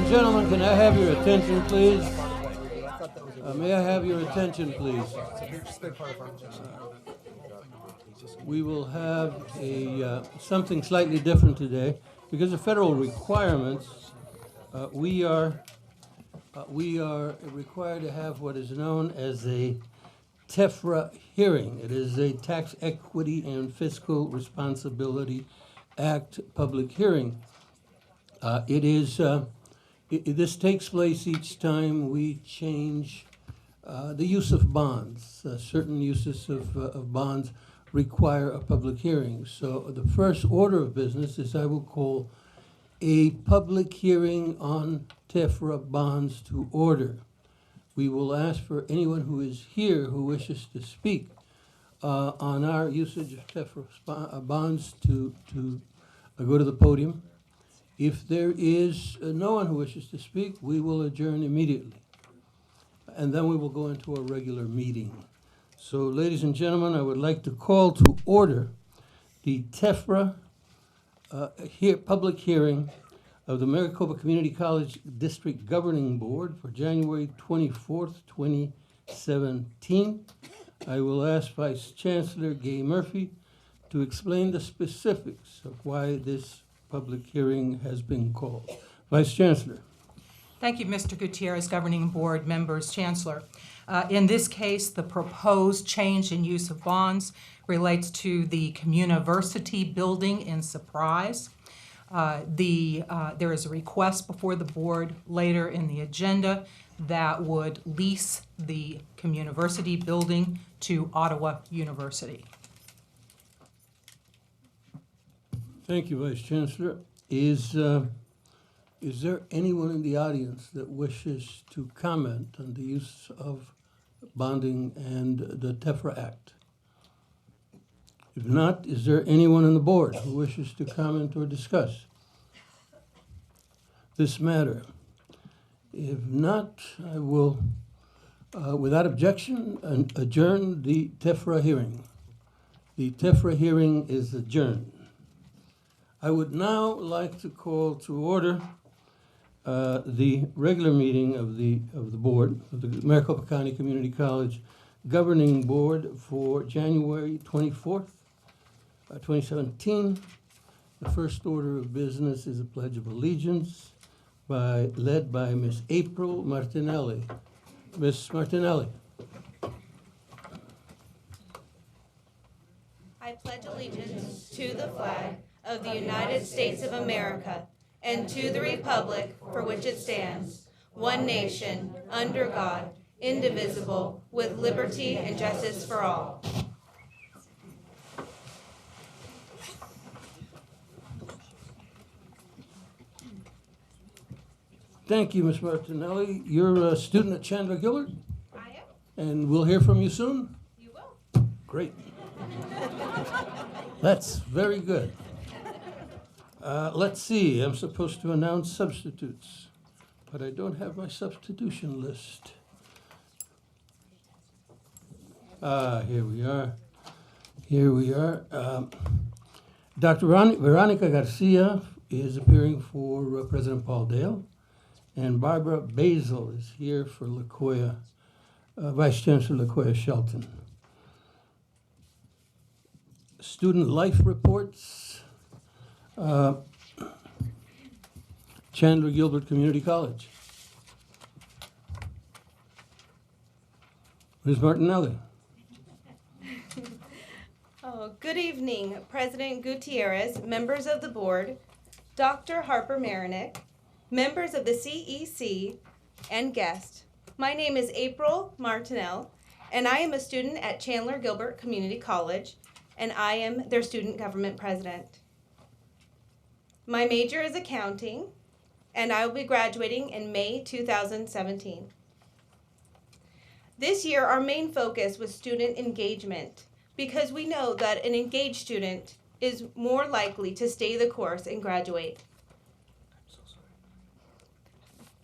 and gentlemen, can I have your attention, please? May I have your attention, please? We will have something slightly different today. Because of federal requirements, we are required to have what is known as a TEFRA hearing. It is a Tax Equity and Fiscal Responsibility Act public hearing. This takes place each time we change the use of bonds. Certain uses of bonds require a public hearing. So the first order of business is I will call a public hearing on TEFRA bonds to order. We will ask for anyone who is here who wishes to speak on our usage of TEFRA bonds to go to the podium. If there is no one who wishes to speak, we will adjourn immediately. And then we will go into a regular meeting. So, ladies and gentlemen, I would like to call to order the TEFRA public hearing of the Maricopa Community College District Governing Board for January 24th, 2017. I will ask Vice Chancellor Gay Murphy to explain the specifics of why this public hearing has been called. Vice Chancellor. Thank you, Mr. Gutierrez, Governing Board members, Chancellor. In this case, the proposed change in use of bonds relates to the Communiversity building in Surprise. There is a request before the board later in the agenda that would lease the Communiversity building to Ottawa University. Thank you, Vice Chancellor. Is there anyone in the audience that wishes to comment on the use of bonding and the TEFRA Act? If not, is there anyone on the board who wishes to comment or discuss this matter? If not, I will, without objection, adjourn the TEFRA hearing. The TEFRA hearing is adjourned. I would now like to call to order the regular meeting of the board, of the Maricopa County Community College Governing Board for January 24th, 2017. The first order of business is a Pledge of Allegiance led by Ms. April Martinelli. Ms. Martinelli. I pledge allegiance to the flag of the United States of America and to the republic for which it stands, one nation, under God, indivisible, with liberty and justice for all. Thank you, Ms. Martinelli. You're a student at Chandler Gilbert? I am. And we'll hear from you soon? You will. Great. That's very good. Let's see, I'm supposed to announce substitutes, but I don't have my substitution list. Here we are. Here we are. Dr. Veronica Garcia is appearing for President Paul Dale, and Barbara Basil is here for LaQuia, Vice Chancellor LaQuia Shelton. Student life reports. Chandler Gilbert Community College. Ms. Martinelli. Good evening, President Gutierrez, members of the board, Dr. Harper Marinick, members of the CEC, and guests. My name is April Martinell, and I am a student at Chandler Gilbert Community College, and I am their student government president. My major is accounting, and I will be graduating in May 2017. This year, our main focus was student engagement, because we know that an engaged student is more likely to stay the course and graduate. I'm so sorry.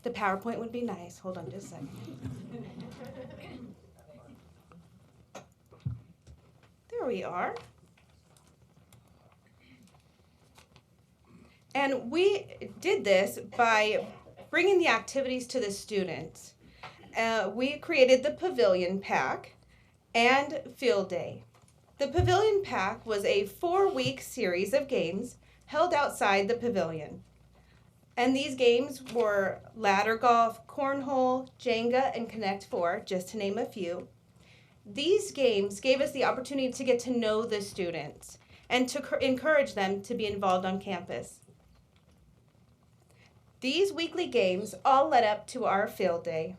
The PowerPoint would be nice. Hold on just a second. There we are. And we did this by bringing the activities to the students. We created the Pavilion Pack and Field Day. The Pavilion Pack was a 4-week series of games held outside the pavilion. And these games were ladder golf, cornhole, Jenga, and Connect 4, just to name a few. These games gave us the opportunity to get to know the students and to encourage them to be involved on campus. These weekly games all led up to our field day,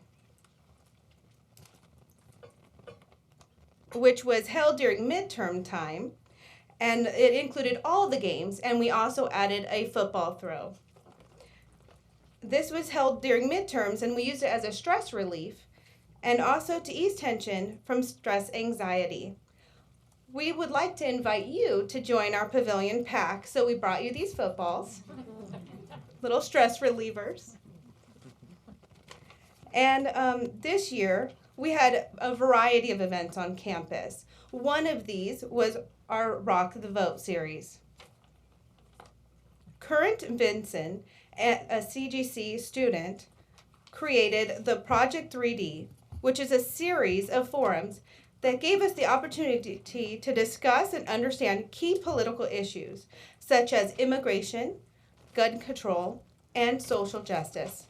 which was held during midterm time, and it included all the games, and we also added a football throw. This was held during midterms, and we used it as a stress relief and also to ease tension from stress anxiety. We would like to invite you to join our Pavilion Pack, so we brought you these footballs, little stress relievers. And this year, we had a variety of events on campus. One of these was our Rock the Vote series. Current Vinson, a CGC student, created the Project 3D, which is a series of forums that gave us the opportunity to discuss and understand key political issues, such as immigration, gun control, and social justice,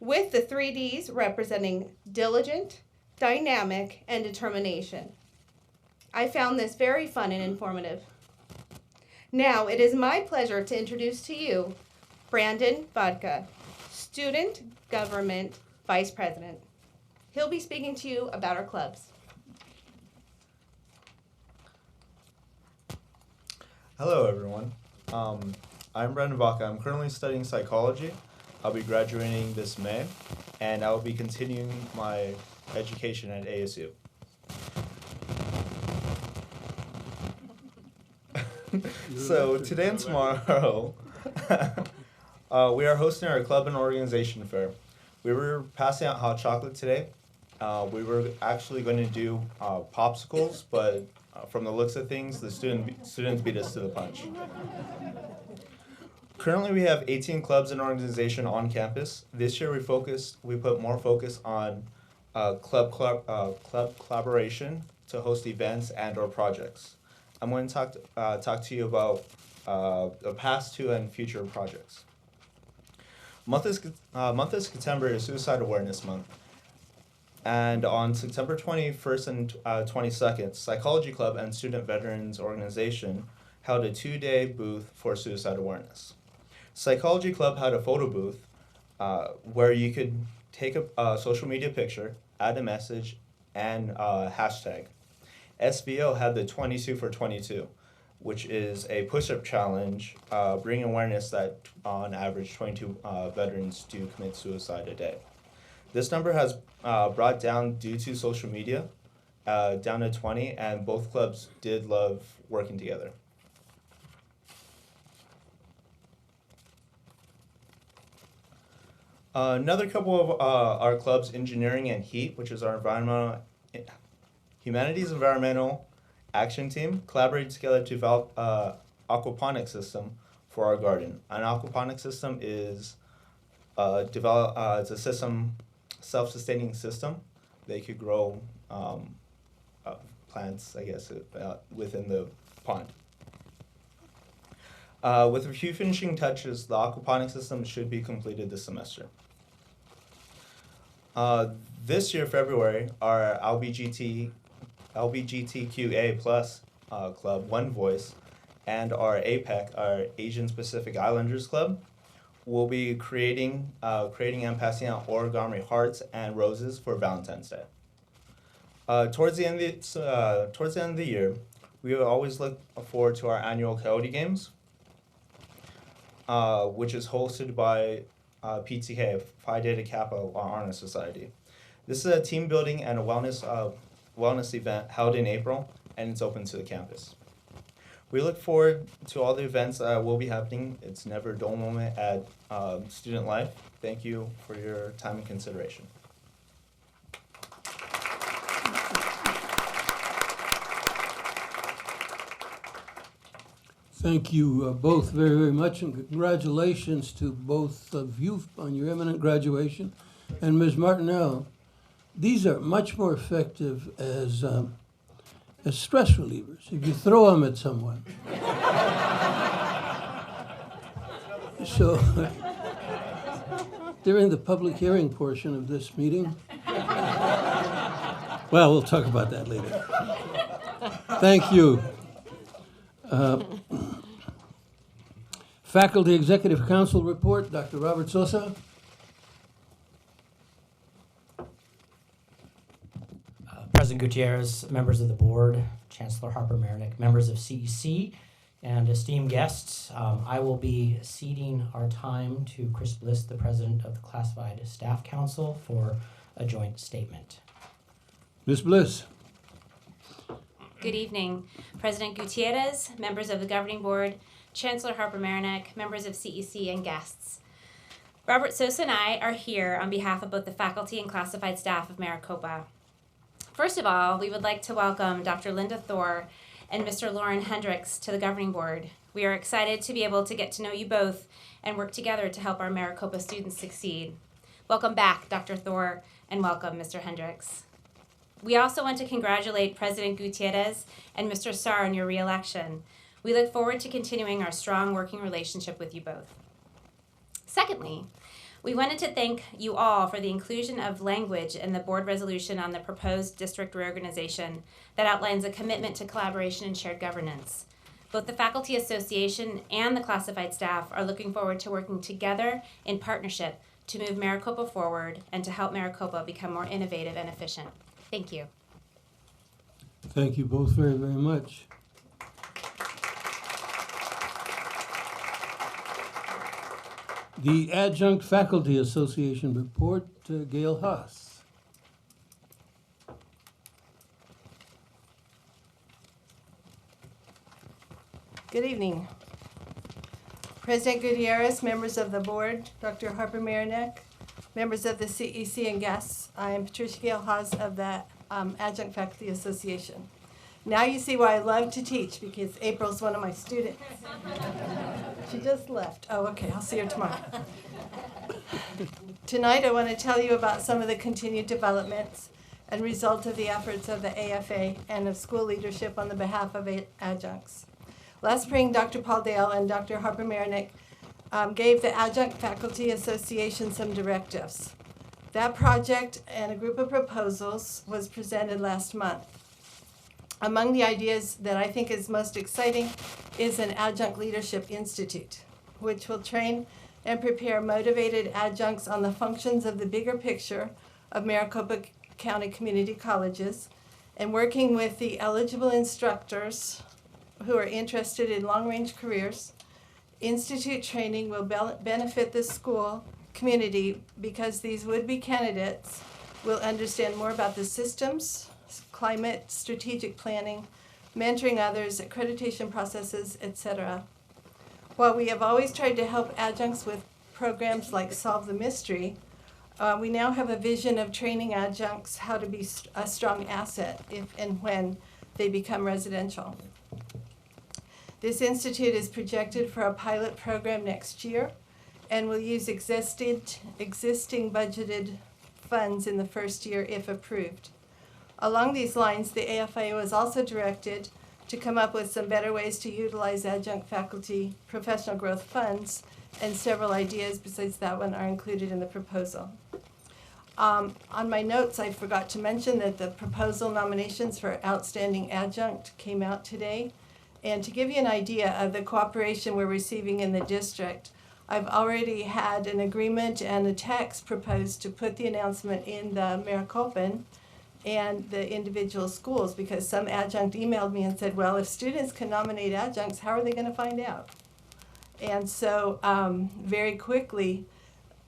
with the 3Ds representing diligent, dynamic, and determination. I found this very fun and informative. Now, it is my pleasure to introduce to you Brandon Vodka, Student Government Vice President. He'll be speaking to you about our clubs. Hello, everyone. I'm Brandon Vodka. I'm currently studying psychology. I'll be graduating this May, and I will be continuing my education at ASU. So today and tomorrow, we are hosting our club and organization fair. We were passing out hot chocolate today. We were actually going to do popsicles, but from the looks of things, the students beat us to the punch. Currently, we have 18 clubs and organization on campus. This year, we put more focus on club collaboration to host events and/or projects. I'm going to talk to you about the past 2 and future projects. Month of September is Suicide Awareness Month. And on September 21st and 22nd, Psychology Club and Student Veterans Organization held a 2-day booth for suicide awareness. Psychology Club had a photo booth where you could take a social media picture, add a message, and hashtag. SVO had the 22 for 22, which is a push-up challenge, bringing awareness that on average 22 veterans do commit suicide a day. This number has brought down due to social media, down to 20, and both clubs did love working together. Another couple of our clubs, Engineering and Heat, which is our Humanities Environmental Action Team, collaborated together to develop an aquaponics system for our garden. An aquaponics system is it's a system, self-sustaining system. They could grow plants, I guess, within the pond. With a few finishing touches, the aquaponics system should be completed this semester. This year, February, our LGBTQA plus club, One Voice, and our APEC, our Asian Pacific Islanders Club, will be creating and passing out origami hearts and roses for Valentine's Day. Towards the end of the year, we will always look forward to our annual Coyote Games, which is hosted by PTK, Phi Theta Kappa Honor Society. This is a team building and a wellness event held in April, and it's open to the campus. We look forward to all the events that will be happening. It's never a dull moment at student life. Thank you for your time and consideration. Thank you both very, very much, and congratulations to both of you on your eminent graduation. And Ms. Martinell, these are much more effective as stress relievers if you throw them at someone. So during the public hearing portion of this meeting, well, we'll talk about that later. Thank you. Faculty Executive Council report, Dr. Robert Sosa. President Gutierrez, members of the board, Chancellor Harper Marinick, members of CEC, and esteemed guests, I will be ceding our time to Chris Bliss, the president of the Classified Staff Council, for a joint statement. Ms. Bliss. Good evening, President Gutierrez, members of the governing board, Chancellor Harper Marinick, members of CEC, and guests. Robert Sosa and I are here on behalf of both the faculty and classified staff of Maricopa. First of all, we would like to welcome Dr. Linda Thor and Mr. Lauren Hendricks to the governing board. We are excited to be able to get to know you both and work together to help our Maricopa students succeed. Welcome back, Dr. Thor, and welcome, Mr. Hendricks. We also want to congratulate President Gutierrez and Mr. Sarr on your re-election. We look forward to continuing our strong working relationship with you both. Secondly, we wanted to thank you all for the inclusion of language in the board resolution on the proposed district reorganization that outlines a commitment to collaboration and shared governance. Both the Faculty Association and the classified staff are looking forward to working together in partnership to move Maricopa forward and to help Maricopa become more innovative and efficient. Thank you. Thank you both very, very much. The Adjunct Faculty Association report, Gail Haas. Good evening. President Gutierrez, members of the board, Dr. Harper Marinick, members of the CEC, and guests. I am Patricia Gail Haas of the Adjunct Faculty Association. Now you see why I love to teach, because April's one of my students. She just left. Oh, okay, I'll see her tomorrow. Tonight I want to tell you about some of the continued developments and results of the efforts of the AFA and of school leadership on the behalf of adjuncts. Last spring, Dr. Paul Dale and Dr. Harper Marinick gave the Adjunct Faculty Association some directives. That project and a group of proposals was presented last month. Among the ideas that I think is most exciting is an Adjunct Leadership Institute, which will train and prepare motivated adjuncts on the functions of the bigger picture of Maricopa County community colleges, and working with the eligible instructors who are interested in long-range careers. Institute training will benefit the school community because these would-be candidates will understand more about the systems, climate, strategic planning, mentoring others, accreditation processes, etc. While we have always tried to help adjuncts with programs like Solve the Mystery, we now have a vision of training adjuncts how to be a strong asset if and when they become residential. This institute is projected for a pilot program next year and will use existing budgeted funds in the first year if approved. Along these lines, the AFA was also directed to come up with some better ways to utilize adjunct faculty professional growth funds, and several ideas besides that one are included in the proposal. On my notes, I forgot to mention that the proposal nominations for Outstanding Adjunct came out today. And to give you an idea of the cooperation we're receiving in the district, I've already had an agreement and a text proposed to put the announcement in the Maricopan and the individual schools, because some adjunct emailed me and said, well, if students can nominate adjuncts, how are they going to find out? And so very quickly,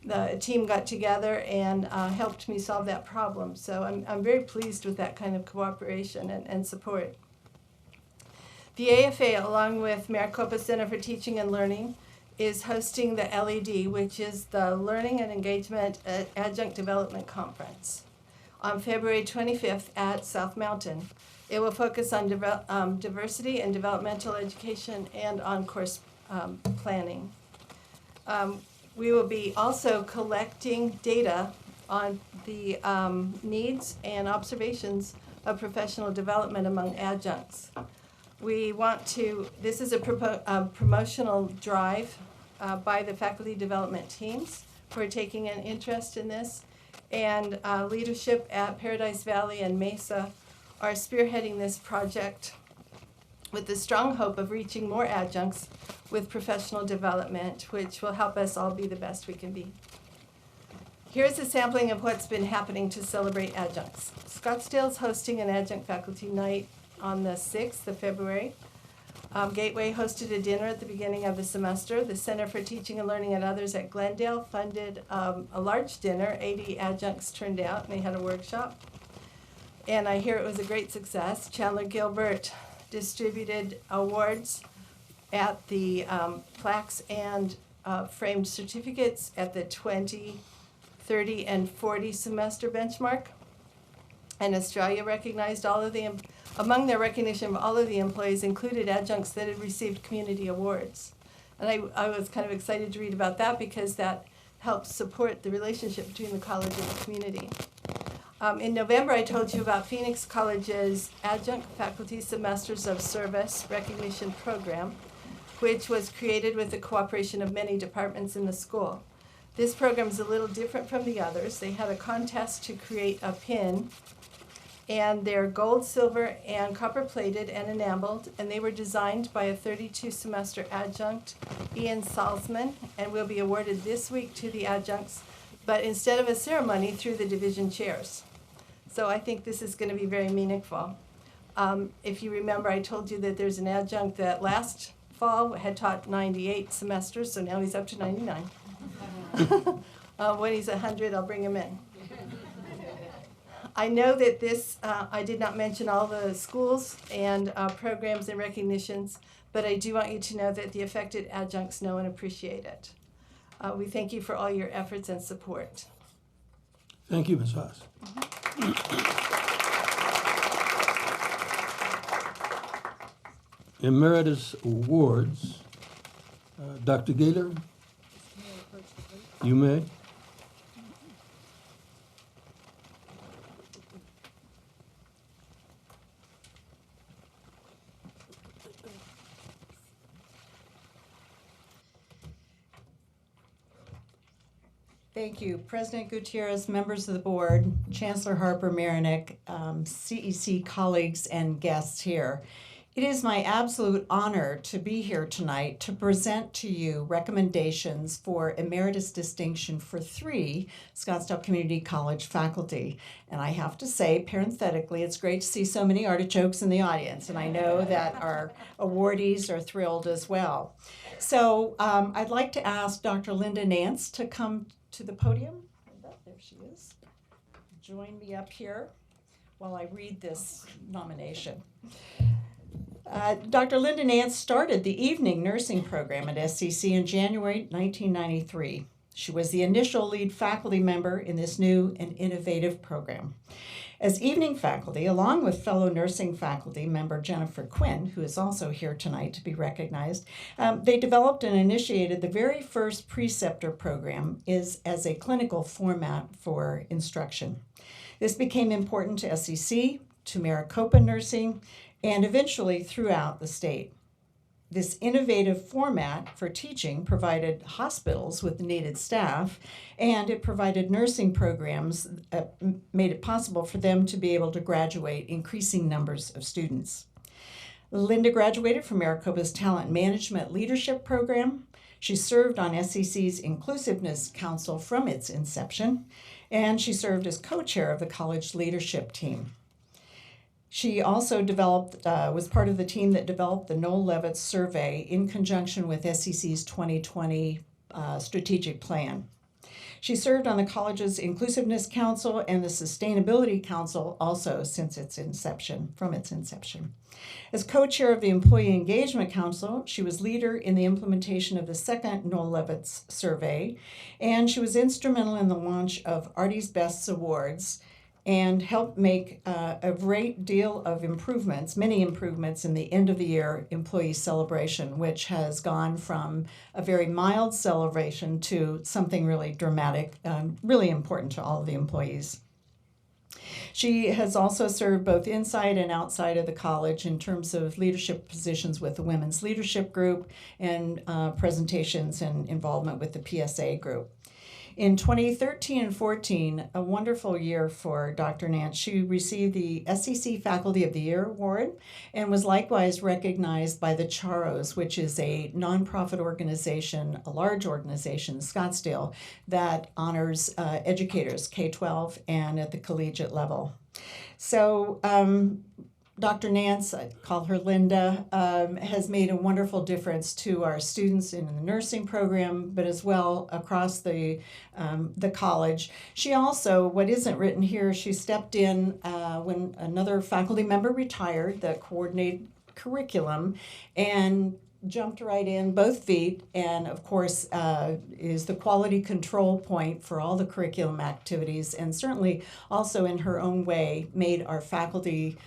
the team got together and helped me solve that problem. So I'm very pleased with that kind of cooperation and support. The AFA, along with Maricopa Center for Teaching and Learning, is hosting the LED, which is the Learning and Engagement Adjunct Development Conference. on February 25th at South Mountain. It will focus on diversity and developmental education and on course planning. We will be also collecting data on the needs and observations of professional development among adjuncts. We want to, this is a promotional drive by the faculty development teams who are taking an interest in this, and leadership at Paradise Valley and Mesa are spearheading this project with the strong hope of reaching more adjuncts with professional development, which will help us all be the best we can be. Here's a sampling of what's been happening to celebrate adjuncts. Scottsdale's hosting an adjunct faculty night on the 6th of February. Gateway hosted a dinner at the beginning of the semester. The Center for Teaching and Learning and Others at Glendale funded a large dinner. 80 adjuncts turned out, and they had a workshop. And I hear it was a great success. Chandler Gilbert distributed awards at the plaques and framed certificates at the 20, 30, and 40 semester benchmark. And Australia recognized all of the, among their recognition of all of the employees included adjuncts that had received community awards. And I was kind of excited to read about that because that helps support the relationship between the college and the community. In November, I told you about Phoenix College's Adjunct Faculty Semesters of Service Recognition Program, which was created with the cooperation of many departments in the school. This program is a little different from the others. They had a contest to create a pin, and they're gold, silver, and copper plated and enameled, and they were designed by a 32-semester adjunct, Ian Salzman, and will be awarded this week to the adjuncts, but instead of a ceremony, through the division chairs. So I think this is going to be very meaningful. If you remember, I told you that there's an adjunct that last fall had taught 98 semesters, so now he's up to 99. When he's 100, I'll bring him in. I know that this, I did not mention all the schools and programs and recognitions, but I do want you to know that the affected adjuncts know and appreciate it. We thank you for all your efforts and support. Thank you, Ms. Haas. Emeritus Awards. Dr. Gaylor, you may. Thank you. President Gutierrez, members of the board, Chancellor Harper-Marinick, CEC colleagues, and guests here. It is my absolute honor to be here tonight to present to you recommendations for emeritus distinction for 3 Scottsdale Community College faculty. And I have to say, parenthetically, it's great to see so many artichokes in the audience, and I know that our awardees are thrilled as well. So I'd like to ask Dr. Linda Nance to come to the podium. There she is. Join me up here while I read this nomination. Dr. Linda Nance started the evening nursing program at SCC in January 1993. She was the initial lead faculty member in this new and innovative program. As evening faculty, along with fellow nursing faculty member Jennifer Quinn, who is also here tonight to be recognized, they developed and initiated the very first preceptor program as a clinical format for instruction. This became important to SCC, to Maricopa Nursing, and eventually throughout the state. This innovative format for teaching provided hospitals with needed staff, and it provided nursing programs that made it possible for them to be able to graduate increasing numbers of students. Linda graduated from Maricopa's Talent Management Leadership Program. She served on SCC's Inclusiveness Council from its inception, and she served as co-chair of the college leadership team. She also was part of the team that developed the Noel Levitz survey in conjunction with SCC's 2020 strategic plan. She served on the college's Inclusiveness Council and the Sustainability Council also since its inception, from its inception. As co-chair of the Employee Engagement Council, she was leader in the implementation of the second Noel Levitz survey, and she was instrumental in the launch of Artie's Best Awards, and helped make a great deal of improvements, many improvements in the end of the year employee celebration, which has gone from a very mild celebration to something really dramatic, really important to all of the employees. She has also served both inside and outside of the college in terms of leadership positions with the Women's Leadership Group and presentations and involvement with the PSA group. In 2013 and 14, a wonderful year for Dr. Nance. She received the SEC Faculty of the Year Award and was likewise recognized by the Charros, which is a nonprofit organization, a large organization in Scottsdale that honors educators, K-12 and at the collegiate level. So Dr. Nance, I call her Linda, has made a wonderful difference to our students in the nursing program, but as well across the college. She also, what isn't written here, she stepped in when another faculty member retired that coordinated curriculum and jumped right in, both feet, and of course is the quality control point for all the curriculum activities, and certainly also in her own way made our faculty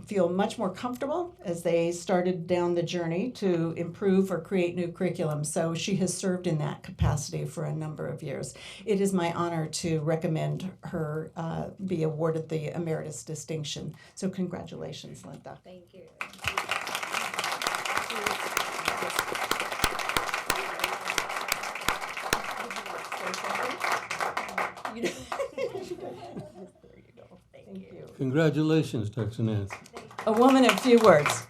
feel much more comfortable as they started down the journey to improve or create new curriculum. So she has served in that capacity for a number of years. It is my honor to recommend her be awarded the Emeritus Distinction. So congratulations, Linda. Thank you. Thank you. Congratulations, Dr. Nance. A woman of few words.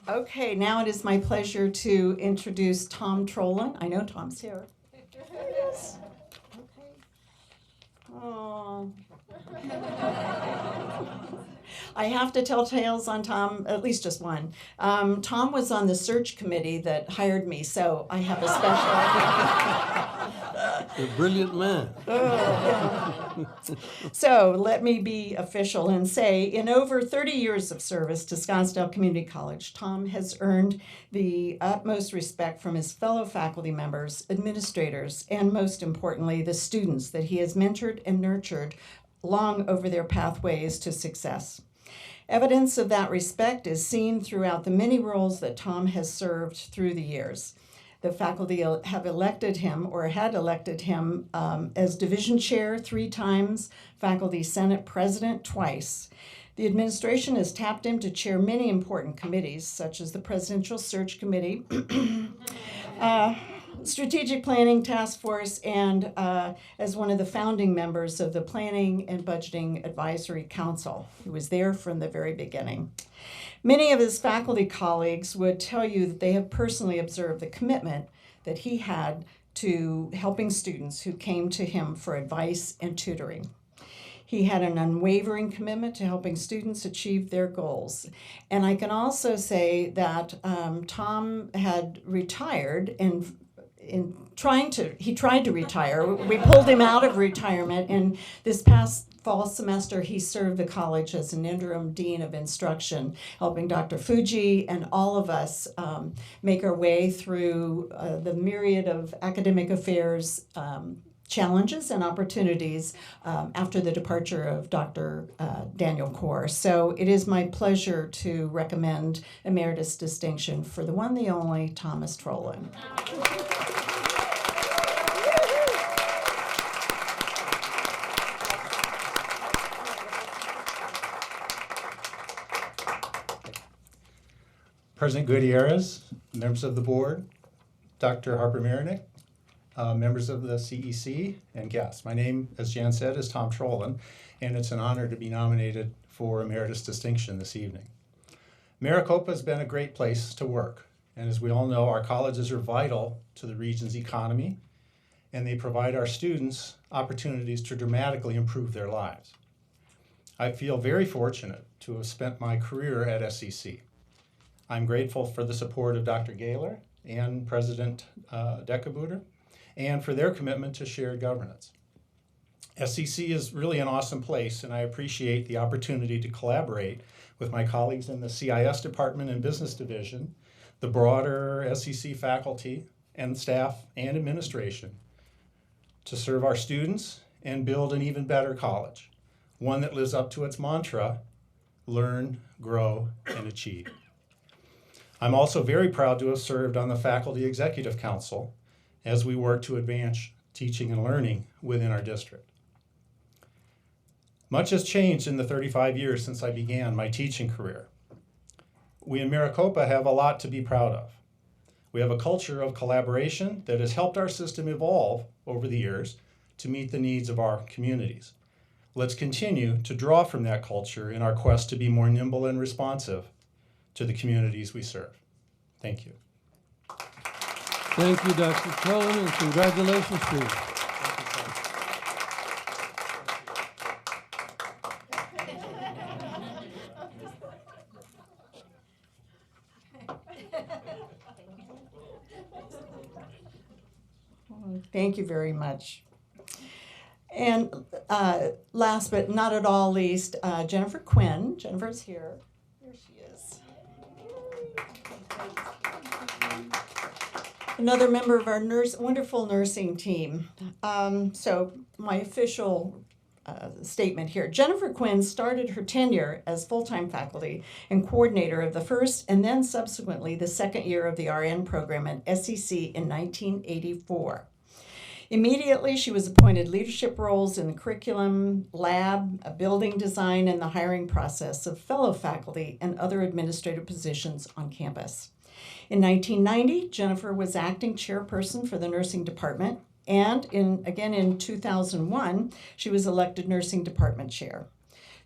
Okay, now it is my pleasure to introduce Tom Trollen. I know Tom's here. Yes. Okay. Oh. I have to tell tales on Tom, at least just one. Tom was on the search committee that hired me, so I have a special. A brilliant man. So let me be official and say, in over 30 years of service to Scottsdale Community College, Tom has earned the utmost respect from his fellow faculty members, administrators, and most importantly, the students that he has mentored and nurtured long over their pathways to success. Evidence of that respect is seen throughout the many roles that Tom has served through the years. The faculty have elected him or had elected him as division chair 3 times, faculty senate president twice. The administration has tapped him to chair many important committees, such as the Presidential Search Committee, Strategic Planning Task Force, and as one of the founding members of the Planning and Budgeting Advisory Council. He was there from the very beginning. Many of his faculty colleagues would tell you that they have personally observed the commitment that he had to helping students who came to him for advice and tutoring. He had an unwavering commitment to helping students achieve their goals. And I can also say that Tom had retired he tried to retire. We pulled him out of retirement, and this past fall semester he served the college as an interim dean of instruction, helping Dr. Fuji and all of us make our way through the myriad of academic affairs challenges and opportunities after the departure of Dr. Daniel Kaur. So it is my pleasure to recommend Emeritus Distinction for the one, the only, Thomas Trollen. President Gutierrez, members of the board, Dr. Harper Marinick, members of the CEC, and guests. My name, as Jan said, is Tom Trollen, and it's an honor to be nominated for Emeritus Distinction this evening. Maricopa has been a great place to work, and as we all know, our colleges are vital to the region's economy, and they provide our students opportunities to dramatically improve their lives. I feel very fortunate to have spent my career at SEC. I'm grateful for the support of Dr. Gaylor and President Deckebuter, and for their commitment to shared governance. SEC is really an awesome place, and I appreciate the opportunity to collaborate with my colleagues in the CIS Department and Business Division, the broader SEC faculty and staff and administration to serve our students and build an even better college, one that lives up to its mantra, learn, grow, and achieve. I'm also very proud to have served on the Faculty Executive Council as we work to advance teaching and learning within our district. Much has changed in the 35 years since I began my teaching career. We in Maricopa have a lot to be proud of. We have a culture of collaboration that has helped our system evolve over the years to meet the needs of our communities. Let's continue to draw from that culture in our quest to be more nimble and responsive to the communities we serve. Thank you. Thank you, Dr. Trollen, and congratulations to you. Thank you very much. And last but not at all least, Jennifer Quinn. Jennifer's here. Here she is. Another member of our wonderful nursing team. So my official statement here. Jennifer Quinn started her tenure as full-time faculty and coordinator of the first and then subsequently the second year of the RN program at SEC in 1984. Immediately, she was appointed leadership roles in the curriculum, lab, building design, and the hiring process of fellow faculty and other administrative positions on campus. In 1990, Jennifer was acting chairperson for the nursing department, and in 2001, she was elected nursing department chair.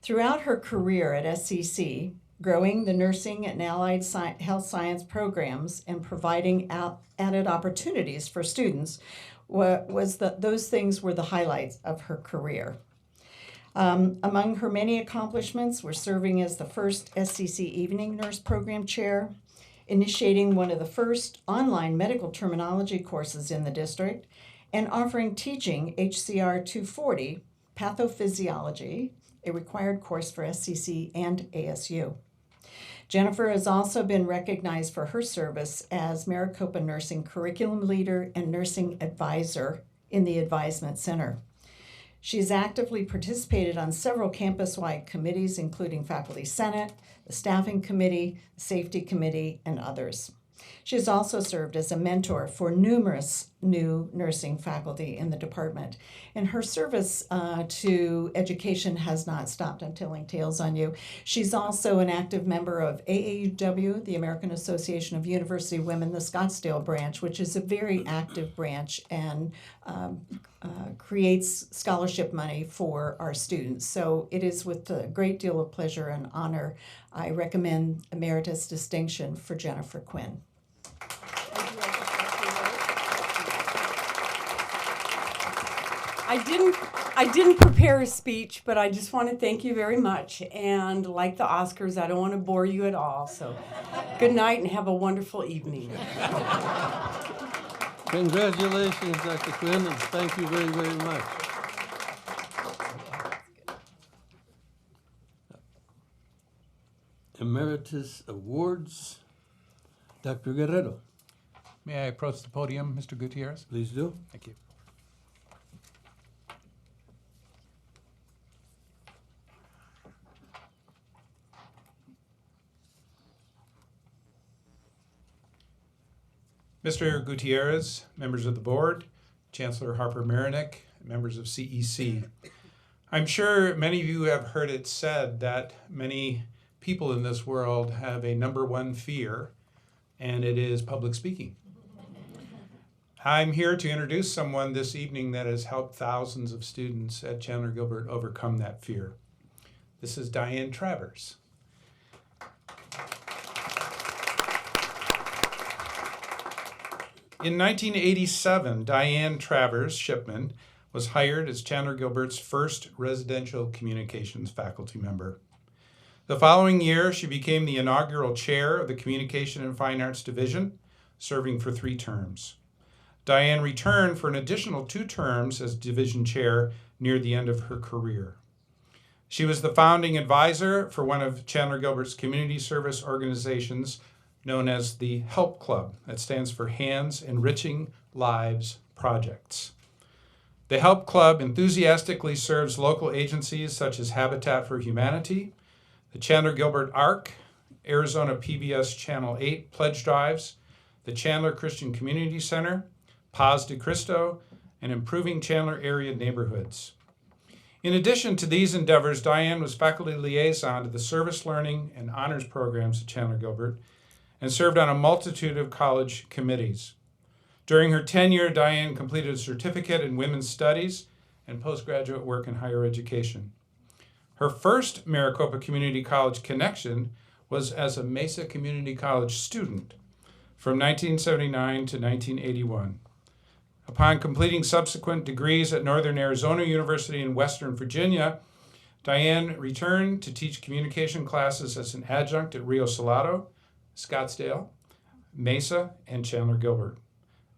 Throughout her career at SCC, growing the nursing and allied health science programs and providing added opportunities for students those things were the highlights of her career. Among her many accomplishments were serving as the first SCC Evening Nurse Program Chair, initiating one of the first online medical terminology courses in the district, and offering teaching HCR 240, Pathophysiology, a required course for SCC and ASU. Jennifer has also been recognized for her service as Maricopa Nursing Curriculum Leader and Nursing Advisor in the Advisement Center. She's actively participated on several campus-wide committees, including Faculty Senate, the Staffing Committee, the Safety Committee, and others. She has also served as a mentor for numerous new nursing faculty in the department. And her service to education has not stopped. I'm telling tales on you. She's also an active member of AAUW, the American Association of University Women, the Scottsdale branch, which is a very active branch and creates scholarship money for our students. So it is with a great deal of pleasure and honor I recommend emeritus distinction for Jennifer Quinn. I didn't prepare a speech, but I just want to thank you very much. And like the Oscars, I don't want to bore you at all. So good night and have a wonderful evening. Congratulations, Dr. Quinn, and thank you very, very much. Emeritus Awards, Dr. Guerrero. May I approach the podium, Mr. Gutierrez? Please do. Thank you. Mr. Gutierrez, members of the board, Chancellor Harper Marinick, members of CEC. I'm sure many of you have heard it said that many people in this world have a number one fear, and it is public speaking. I'm here to introduce someone this evening that has helped thousands of students at Chandler Gilbert overcome that fear. This is Diane Travers. In 1987, Diane Travers Shipman was hired as Chandler Gilbert's first residential communications faculty member. The following year, she became the inaugural chair of the Communication and Fine Arts Division, serving for 3 terms. Diane returned for an additional 2 terms as division chair near the end of her career. She was the founding advisor for one of Chandler Gilbert's community service organizations known as the HELP Club, that stands for Hands Enriching Lives Projects. The Help Club enthusiastically serves local agencies such as Habitat for Humanity, the Chandler Gilbert ARC, Arizona PBS Channel 8 pledge drives, the Chandler Christian Community Center, Paz de Cristo, and improving Chandler area neighborhoods. In addition to these endeavors, Diane was faculty liaison to the service learning and honors programs at Chandler Gilbert and served on a multitude of college committees. During her tenure, Diane completed a certificate in women's studies and postgraduate work in higher education. Her first Maricopa Community College connection was as a Mesa Community College student from 1979 to 1981. Upon completing subsequent degrees at Northern Arizona University in Western Virginia, Diane returned to teach communication classes as an adjunct at Rio Salado, Scottsdale, Mesa, and Chandler Gilbert.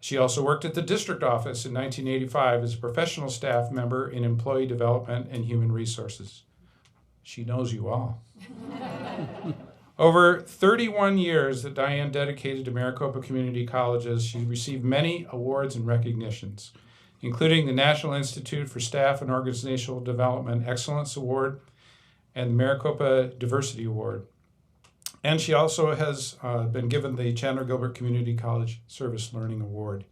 She also worked at the district office in 1985 as a professional staff member in employee development and human resources. She knows you all. Over 31 years that Diane dedicated to Maricopa Community Colleges, she received many awards and recognitions, including the National Institute for Staff and Organizational Development Excellence Award and the Maricopa Diversity Award. And she also has been given the Chandler Gilbert Community College Service Learning Award.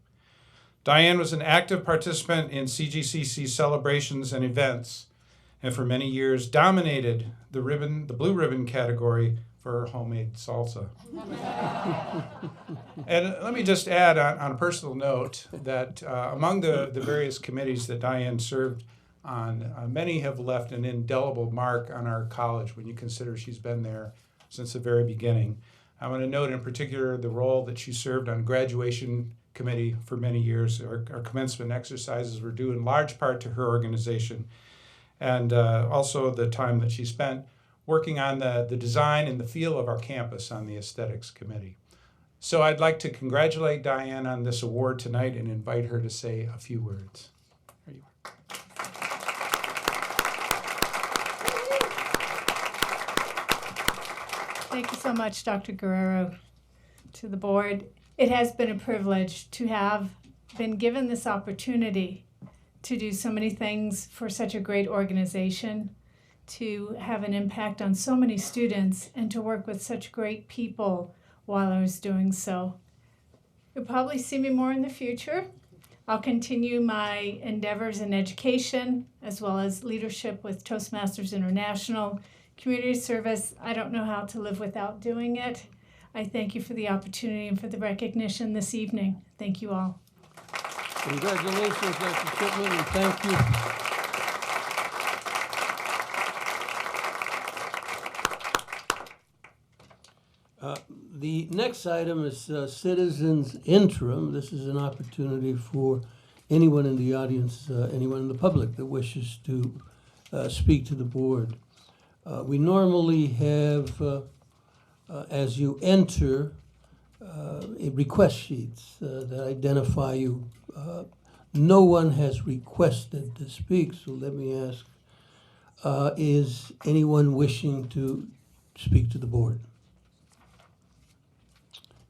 Diane was an active participant in CGCC celebrations and events, and for many years dominated the blue ribbon category for her homemade salsa. And let me just add on a personal note that among the various committees that Diane served on, many have left an indelible mark on our college when you consider she's been there since the very beginning. I want to note in particular the role that she served on graduation committee for many years. Our commencement exercises were due in large part to her organization, and also the time that she spent working on the design and the feel of our campus on the aesthetics committee. So I'd like to congratulate Diane on this award tonight and invite her to say a few words. There you are. Thank you so much, Dr. Guerrero, to the board. It has been a privilege to have been given this opportunity to do so many things for such a great organization, to have an impact on so many students, and to work with such great people while I was doing so. You'll probably see me more in the future. I'll continue my endeavors in education, as well as leadership with Toastmasters International, community service. I don't know how to live without doing it. I thank you for the opportunity and for the recognition this evening. Thank you all. Congratulations, Dr. Shipman, and thank you. The next item is citizens interim. This is an opportunity for anyone in the audience, anyone in the public that wishes to speak to the board. We normally have, as you enter, request sheets that identify you. No one has requested to speak, so let me ask, is anyone wishing to speak to the board?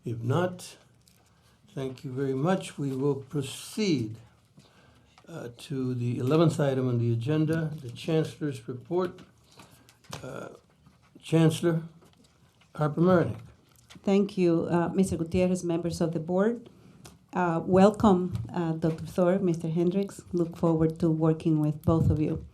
If not, thank you very much. We will proceed to the 11th item on the agenda, the Chancellor's report. Chancellor Harper-Marinick. Thank you, Mr. Gutierrez, members of the board. Welcome, Dr. Thor, Mr. Hendricks. Look forward to working with both of you.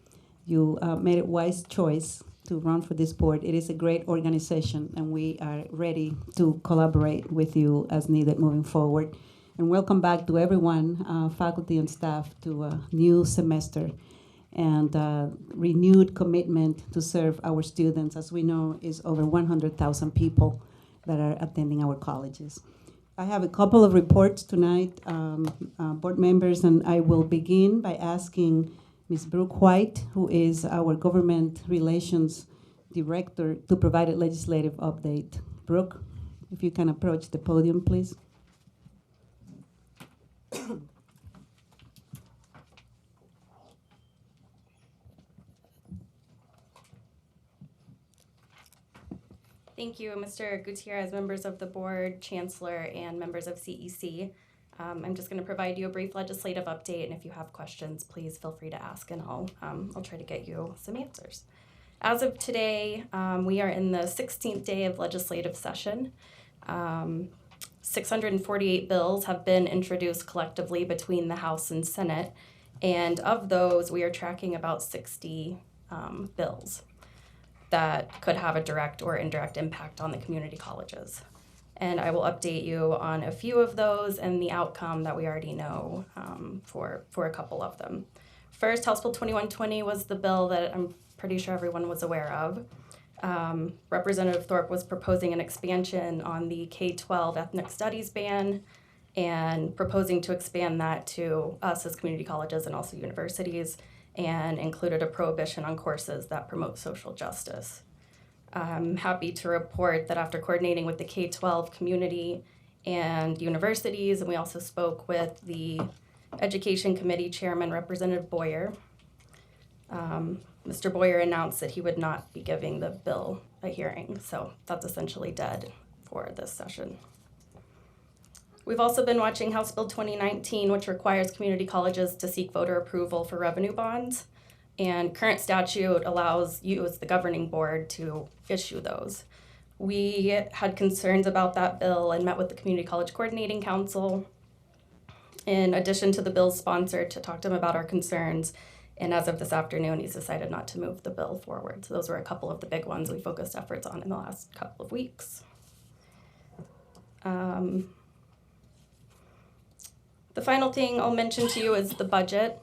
You made a wise choice to run for this board. It is a great organization, and we are ready to collaborate with you as needed moving forward. And welcome back to everyone, faculty and staff, to a new semester and renewed commitment to serve our students. As we know, is over 100,000 people that are attending our colleges. I have a couple of reports tonight, board members, and I will begin by asking Ms. Brooke White, who is our Government Relations Director, to provide a legislative update. Brooke, if you can approach the podium, please. Thank you, Mr. Gutierrez, members of the board, chancellor, and members of CEC. I'm just going to provide you a brief legislative update, and if you have questions, please feel free to ask, and I'll try to get you some answers. As of today, we are in the 16th day of legislative session. 648 bills have been introduced collectively between the House and Senate, and of those, we are tracking about 60 bills that could have a direct or indirect impact on the community colleges. And I will update you on a few of those and the outcome that we already know for a couple of them. First, House Bill 2120 was the bill that I'm pretty sure everyone was aware of. Representative Thorpe was proposing an expansion on the K-12 ethnic studies ban and proposing to expand that to us as community colleges and also universities, and included a prohibition on courses that promote social justice. I'm happy to report that after coordinating with the K-12 community and universities, and we also spoke with the Education Committee Chairman, Representative Boyer, Mr. Boyer announced that he would not be giving the bill a hearing, so that's essentially dead for this session. We've also been watching House Bill 2019, which requires community colleges to seek voter approval for revenue bonds. And current statute allows you as the governing board to issue those. We had concerns about that bill and met with the Community College Coordinating Council in addition to the bill's sponsor to talk to him about our concerns. And as of this afternoon, he's decided not to move the bill forward. So those were a couple of the big ones we focused efforts on in the last couple of weeks. The final thing I'll mention to you is the budget.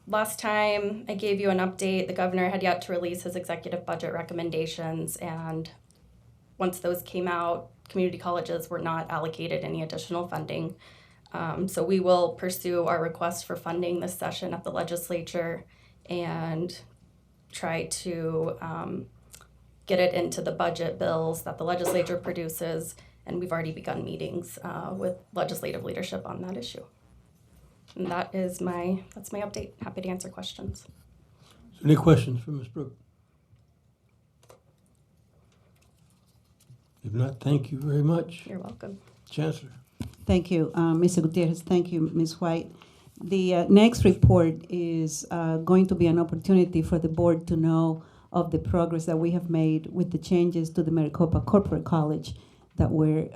Last time I gave you an update, the governor had yet to release his executive budget recommendations, and once those came out, community colleges were not allocated any additional funding. So we will pursue our request for funding this session at the legislature and try to get it into the budget bills that the legislature produces, and we've already begun meetings with legislative leadership on that issue. And that's my update. Happy to answer questions. Any questions for Ms. Brooke? If not, thank you very much. You're welcome. Chancellor. Thank you, Mr. Gutierrez. Thank you, Ms. White. The next report is going to be an opportunity for the board to know of the progress that we have made with the changes to the Maricopa Corporate College that were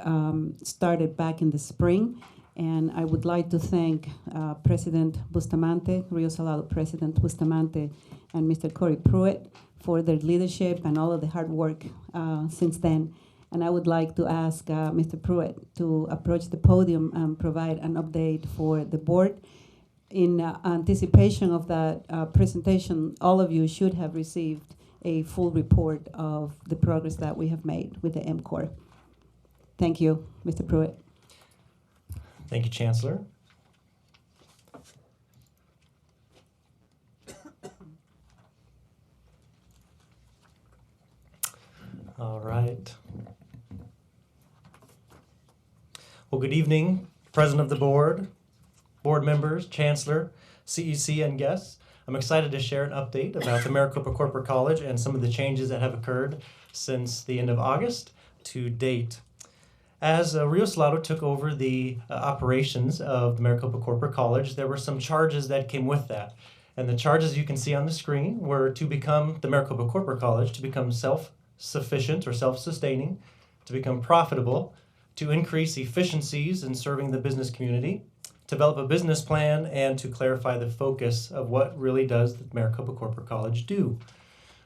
started back in the spring. And I would like to thank President Bustamante, Rio Salado President Bustamante, and Mr. Corey Pruitt for their leadership and all of the hard work since then. And I would like to ask Mr. Pruitt to approach the podium and provide an update for the board. In anticipation of that presentation, all of you should have received a full report of the progress that we have made with the MCOR. Thank you, Mr. Pruitt. Thank you, Chancellor. All right. Well, good evening, President of the Board, board members, Chancellor, CEC, and guests. I'm excited to share an update about the Maricopa Corporate College and some of the changes that have occurred since the end of August to date. As Rio Salado took over the operations of the Maricopa Corporate College, there were some charges that came with that. And the charges you can see on the screen were to become the Maricopa Corporate College, to become self-sufficient or self-sustaining, to become profitable, to increase efficiencies in serving the business community, develop a business plan, and to clarify the focus of what really does the Maricopa Corporate College do.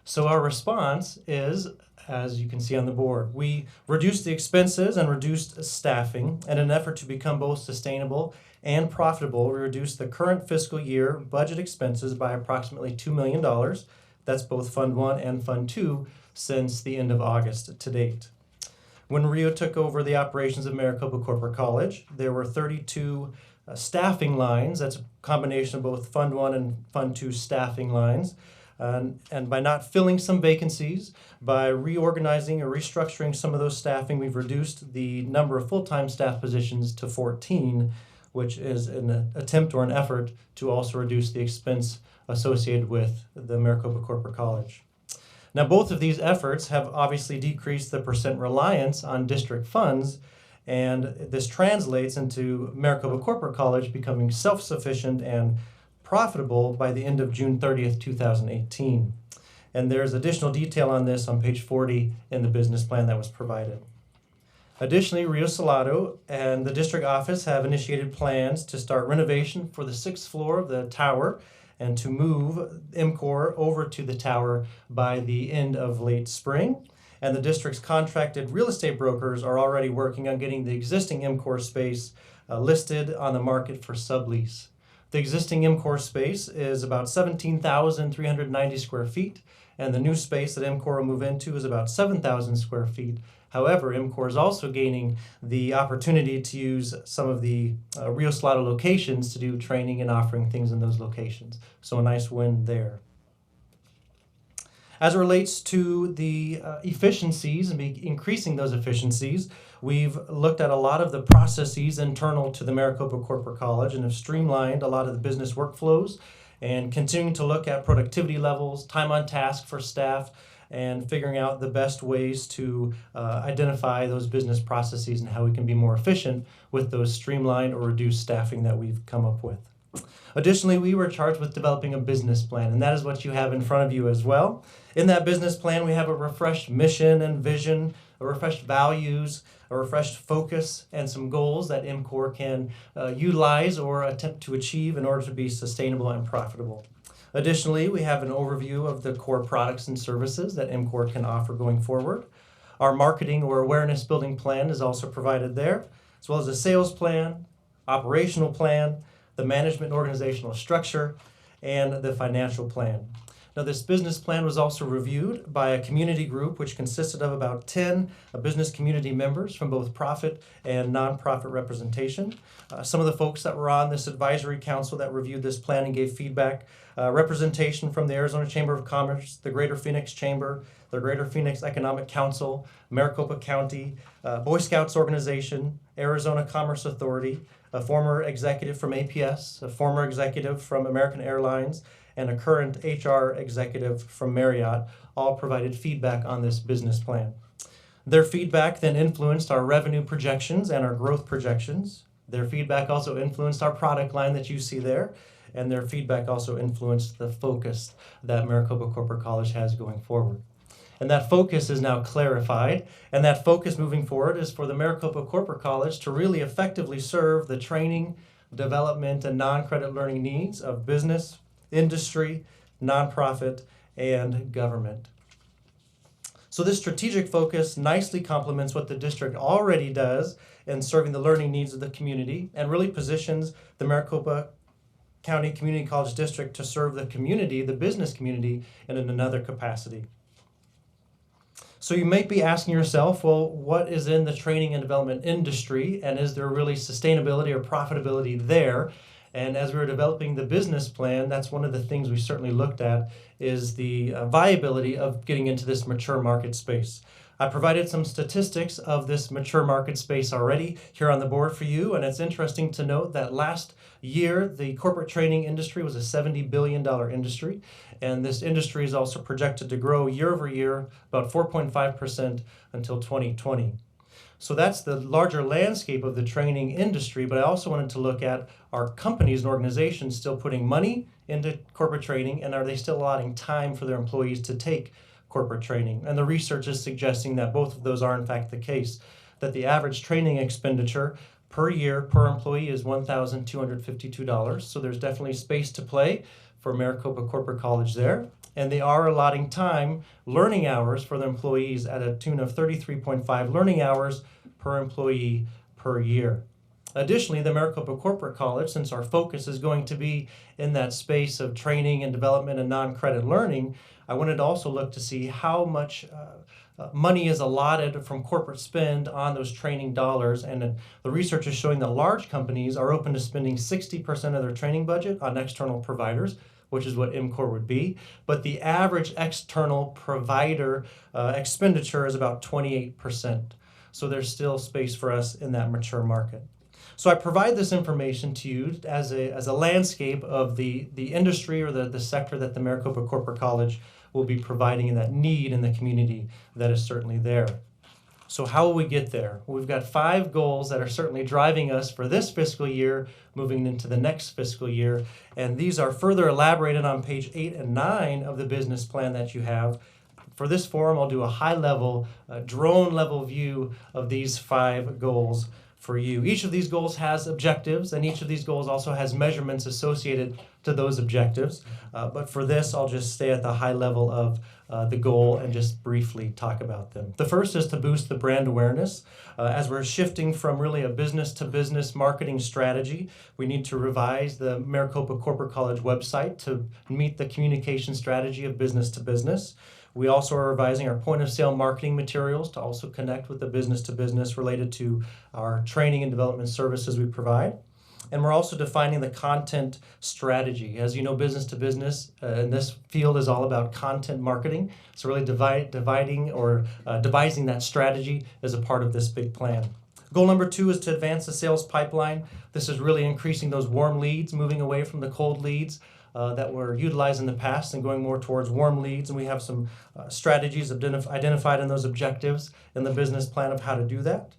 So our response is, as you can see on the board, we reduced the expenses and reduced staffing. In an effort to become both sustainable and profitable, we reduced the current fiscal year budget expenses by approximately $2 million. That's both Fund 1 and Fund 2 since the end of August to date. When Rio took over the operations of Maricopa Corporate College, there were 32 staffing lines. That's a combination of both Fund 1 and Fund 2 staffing lines. And by not filling some vacancies, by reorganizing or restructuring some of those staffing, we've reduced the number of full-time staff positions to 14, which is an attempt or an effort to also reduce the expense associated with the Maricopa Corporate College. Now, both of these efforts have obviously decreased the percent reliance on district funds, And this translates into Maricopa Corporate College becoming self-sufficient and profitable by the end of June 30th, 2018. And there's additional detail on this on page 40 in the business plan that was provided. Additionally, Rio Salado and the district office have initiated plans to start renovation for the 6th floor of the tower and to move MCOR over to the tower by the end of late spring. And the district's contracted real estate brokers are already working on getting the existing MCOR space listed on the market for sublease. The existing MCOR space is about 17,390 square feet, and the new space that MCOR will move into is about 7,000 square feet. However, MCOR is also gaining the opportunity to use some of the Rio Salado locations to do training and offering things in those locations. So a nice win there. As it relates to the efficiencies and increasing those efficiencies, we've looked at a lot of the processes internal to the Maricopa Corporate College and have streamlined a lot of the business workflows and continuing to look at productivity levels, time on task for staff, and figuring out the best ways to identify those business processes and how we can be more efficient with those streamlined or reduced staffing that we've come up with. Additionally, we were charged with developing a business plan, and that is what you have in front of you as well. In that business plan, we have a refreshed mission and vision, a refreshed values, a refreshed focus, and some goals that MCOR can utilize or attempt to achieve in order to be sustainable and profitable. Additionally, we have an overview of the core products and services that MCOR can offer going forward. Our marketing or awareness building plan is also provided there, as well as a sales plan, operational plan, the management and organizational structure, and the financial plan. Now, this business plan was also reviewed by a community group which consisted of about 10 business community members from both profit and nonprofit representation. Some of the folks that were on this advisory council that reviewed this plan and gave feedback, representation from the Arizona Chamber of Commerce, the Greater Phoenix Chamber, the Greater Phoenix Economic Council, Maricopa County, Boy Scouts Organization, Arizona Commerce Authority, a former executive from APS, a former executive from American Airlines, and a current HR executive from Marriott, all provided feedback on this business plan. Their feedback then influenced our revenue projections and our growth projections. Their feedback also influenced our product line that you see there, and their feedback also influenced the focus that Maricopa Corporate College has going forward. And that focus is now clarified, and that focus moving forward is for the Maricopa Corporate College to really effectively serve the training, development, and non-credit learning needs of business, industry, nonprofit, and government. So this strategic focus nicely complements what the district already does in serving the learning needs of the community and really positions the Maricopa County Community College District to serve the community, the business community, in another capacity. So you might be asking yourself, well, what is in the training and development industry, and is there really sustainability or profitability there? And as we were developing the business plan, that's one of the things we certainly looked at is the viability of getting into this mature market space. I provided some statistics of this mature market space already here on the board for you, and it's interesting to note that last year the corporate training industry was a $70 billion industry, and this industry is also projected to grow year over year about 4.5% until 2020. So that's the larger landscape of the training industry, but I also wanted to look at are companies and organizations still putting money into corporate training, and are they still allotting time for their employees to take corporate training? And the research is suggesting that both of those are in fact the case, that the average training expenditure per year per employee is $1,252. So there's definitely space to play for Maricopa Corporate College there. And they are allotting time, learning hours for their employees at a tune of 33.5 learning hours per employee per year. Additionally, the Maricopa Corporate College, since our focus is going to be in that space of training and development and non-credit learning, I wanted to also look to see how much money is allotted from corporate spend on those training dollars. And the research is showing that large companies are open to spending 60% of their training budget on external providers, which is what MCOR would be. But the average external provider expenditure is about 28%. So there's still space for us in that mature market. So I provide this information to you as a landscape of the industry or the sector that the Maricopa Corporate College will be providing in that need in the community that is certainly there. So how will we get there? We've got 5 goals that are certainly driving us for this fiscal year, moving into the next fiscal year. And these are further elaborated on page 8 and 9 of the business plan that you have. For this forum, I'll do a high-level, drone-level view of these 5 goals for you. Each of these goals has objectives, and each of these goals also has measurements associated to those objectives. But for this, I'll just stay at the high level of the goal and just briefly talk about them. The first is to boost the brand awareness. As we're shifting from really a business-to-business marketing strategy, we need to revise the Maricopa Corporate College website to meet the communication strategy of business-to-business. We also are revising our point-of-sale marketing materials to also connect with the business-to-business related to our training and development services we provide. And we're also defining the content strategy. As you know, business-to-business in this field is all about content marketing. So really devising that strategy as a part of this big plan. Goal number 2 is to advance the sales pipeline. This is really increasing those warm leads, moving away from the cold leads that were utilized in the past and going more towards warm leads. And we have some strategies identified in those objectives in the business plan of how to do that.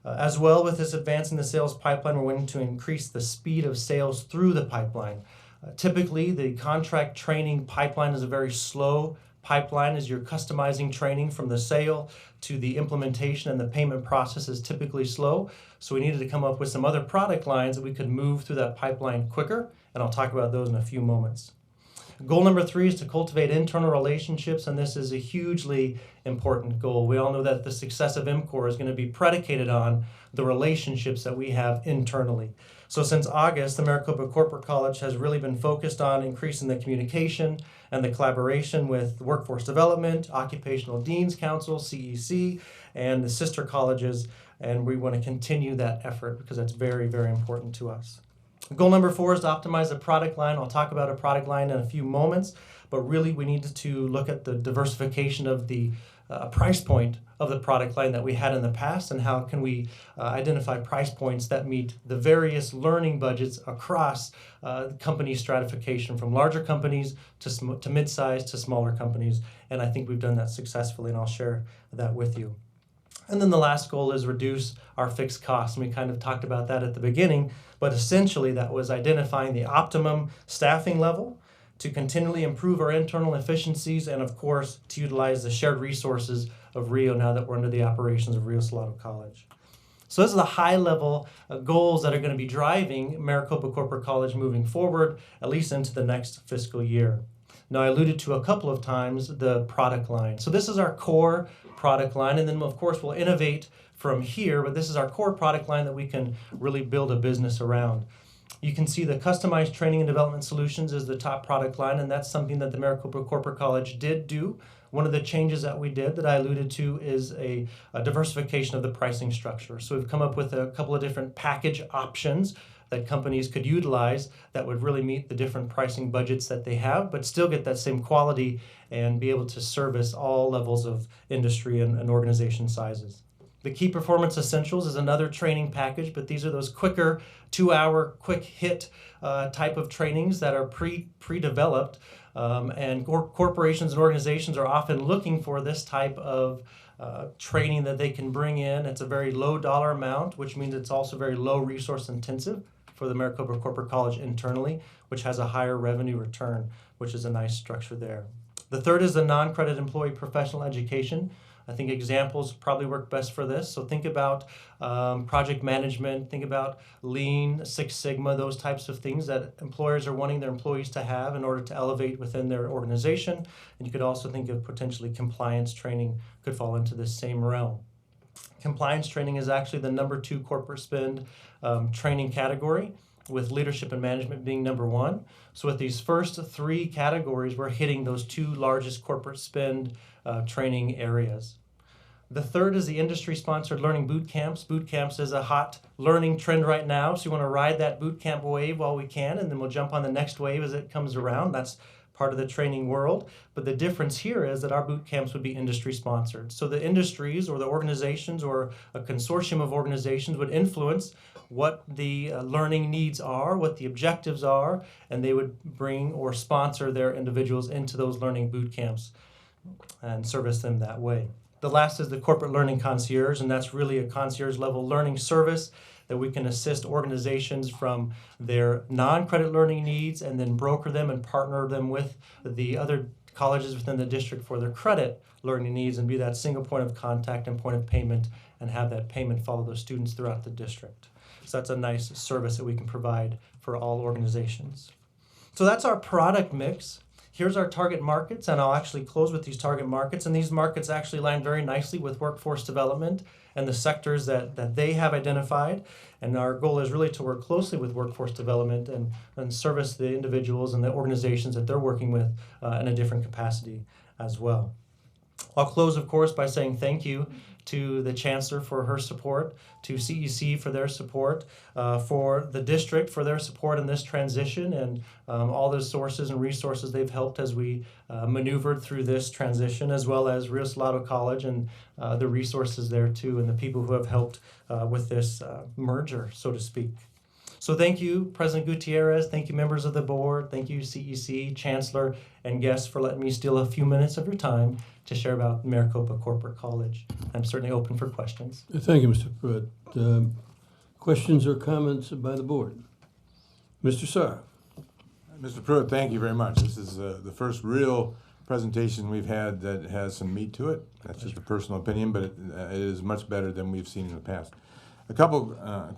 As well, with this advancing the sales pipeline, we're wanting to increase the speed of sales through the pipeline. Typically, the contract training pipeline is a very slow pipeline as you're customizing training from the sale to the implementation, and the payment process is typically slow. So we needed to come up with some other product lines that we could move through that pipeline quicker, and I'll talk about those in a few moments. Goal number 3 is to cultivate internal relationships, and this is a hugely important goal. We all know that the success of MCOR is going to be predicated on the relationships that we have internally. So since August, the Maricopa Corporate College has really been focused on increasing the communication and the collaboration with Workforce Development, Occupational Deans Council, CEC, and the sister colleges, and we want to continue that effort because that's very, very important to us. Goal number 4 is to optimize the product line. I'll talk about a product line in a few moments, but really we need to look at the diversification of the price point of the product line that we had in the past, and how can we identify price points that meet the various learning budgets across company stratification, from larger companies to mid-sized to smaller companies. And I think we've done that successfully, and I'll share that with you. And then the last goal is reduce our fixed costs. And we kind of talked about that at the beginning, but essentially that was identifying the optimum staffing level to continually improve our internal efficiencies, and of course to utilize the shared resources of Rio now that we're under the operations of Rio Salado College. So those are the high-level goals that are going to be driving Maricopa Corporate College moving forward, at least into the next fiscal year. Now, I alluded to a couple of times the product line. So this is our core product line, and then of course we'll innovate from here, but this is our core product line that we can really build a business around. You can see the customized training and development solutions is the top product line, and that's something that the Maricopa Corporate College did do. One of the changes that we did that I alluded to is a diversification of the pricing structure. So we've come up with a couple of different package options that companies could utilize that would really meet the different pricing budgets that they have, but still get that same quality and be able to service all levels of industry and organization sizes. The Key Performance Essentials is another training package, but these are those quicker, 2-hour, quick hit type of trainings that are pre-developed. And corporations and organizations are often looking for this type of training that they can bring in. It's a very low dollar amount, which means it's also very low resource intensive for the Maricopa Corporate College internally, which has a higher revenue return, which is a nice structure there. The third is the non-credit employee professional education. I think examples probably work best for this. So think about project management, think about Lean, Six Sigma, those types of things that employers are wanting their employees to have in order to elevate within their organization. And you could also think of potentially compliance training could fall into this same realm. Compliance training is actually the number 2 corporate spend training category, with leadership and management being number 1. So with these first 3 categories, we're hitting those 2 largest corporate spend training areas. The third is the industry-sponsored learning boot camps. Boot camps is a hot learning trend right now, so we want to ride that boot camp wave while we can, and then we'll jump on the next wave as it comes around. That's part of the training world. But the difference here is that our boot camps would be industry-sponsored. So the industries or the organizations or a consortium of organizations would influence what the learning needs are, what the objectives are, and they would bring or sponsor their individuals into those learning boot camps and service them that way. The last is the corporate learning concierge, and that's really a concierge level learning service that we can assist organizations from their non-credit learning needs and then broker them and partner them with the other colleges within the district for their credit learning needs and be that single point of contact and point of payment and have that payment follow those students throughout the district. So that's a nice service that we can provide for all organizations. So that's our product mix. Here's our target markets, and I'll actually close with these target markets. And these markets actually align very nicely with workforce development and the sectors that they have identified. And our goal is really to work closely with workforce development and service the individuals and the organizations that they're working with in a different capacity as well. I'll close, of course, by saying thank you to the Chancellor for her support, to CEC for their support, for the district for their support in this transition, and all the sources and resources they've helped as we maneuvered through this transition, as well as Rio Salado College and the resources there too, and the people who have helped with this merger, so to speak. So thank you, President Gutierrez. Thank you, members of the board. Thank you, CEC, Chancellor, and guests for letting me steal a few minutes of your time to share about Maricopa Corporate College. I'm certainly open for questions. Thank you, Mr. Pruitt. Questions or comments by the board? Mr. Sarr. Mr. Pruitt, thank you very much. This is the first real presentation we've had that has some meat to it. That's just a personal opinion, but it is much better than we've seen in the past. A couple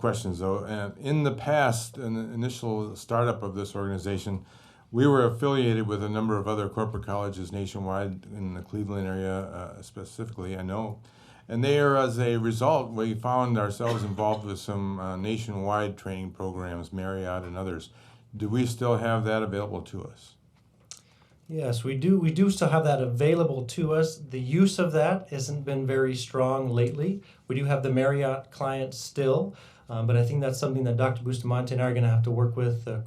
questions, though. In the past, in the initial startup of this organization, we were affiliated with a number of other corporate colleges nationwide in the Cleveland area specifically, I know. And there, as a result, we found ourselves involved with some nationwide training programs, Marriott and others. Do we still have that available to us? Yes, we do. We do still have that available to us. The use of that hasn't been very strong lately. We do have the Marriott clients still, but I think that's something that Dr. Bustamante and I are going to have to work with the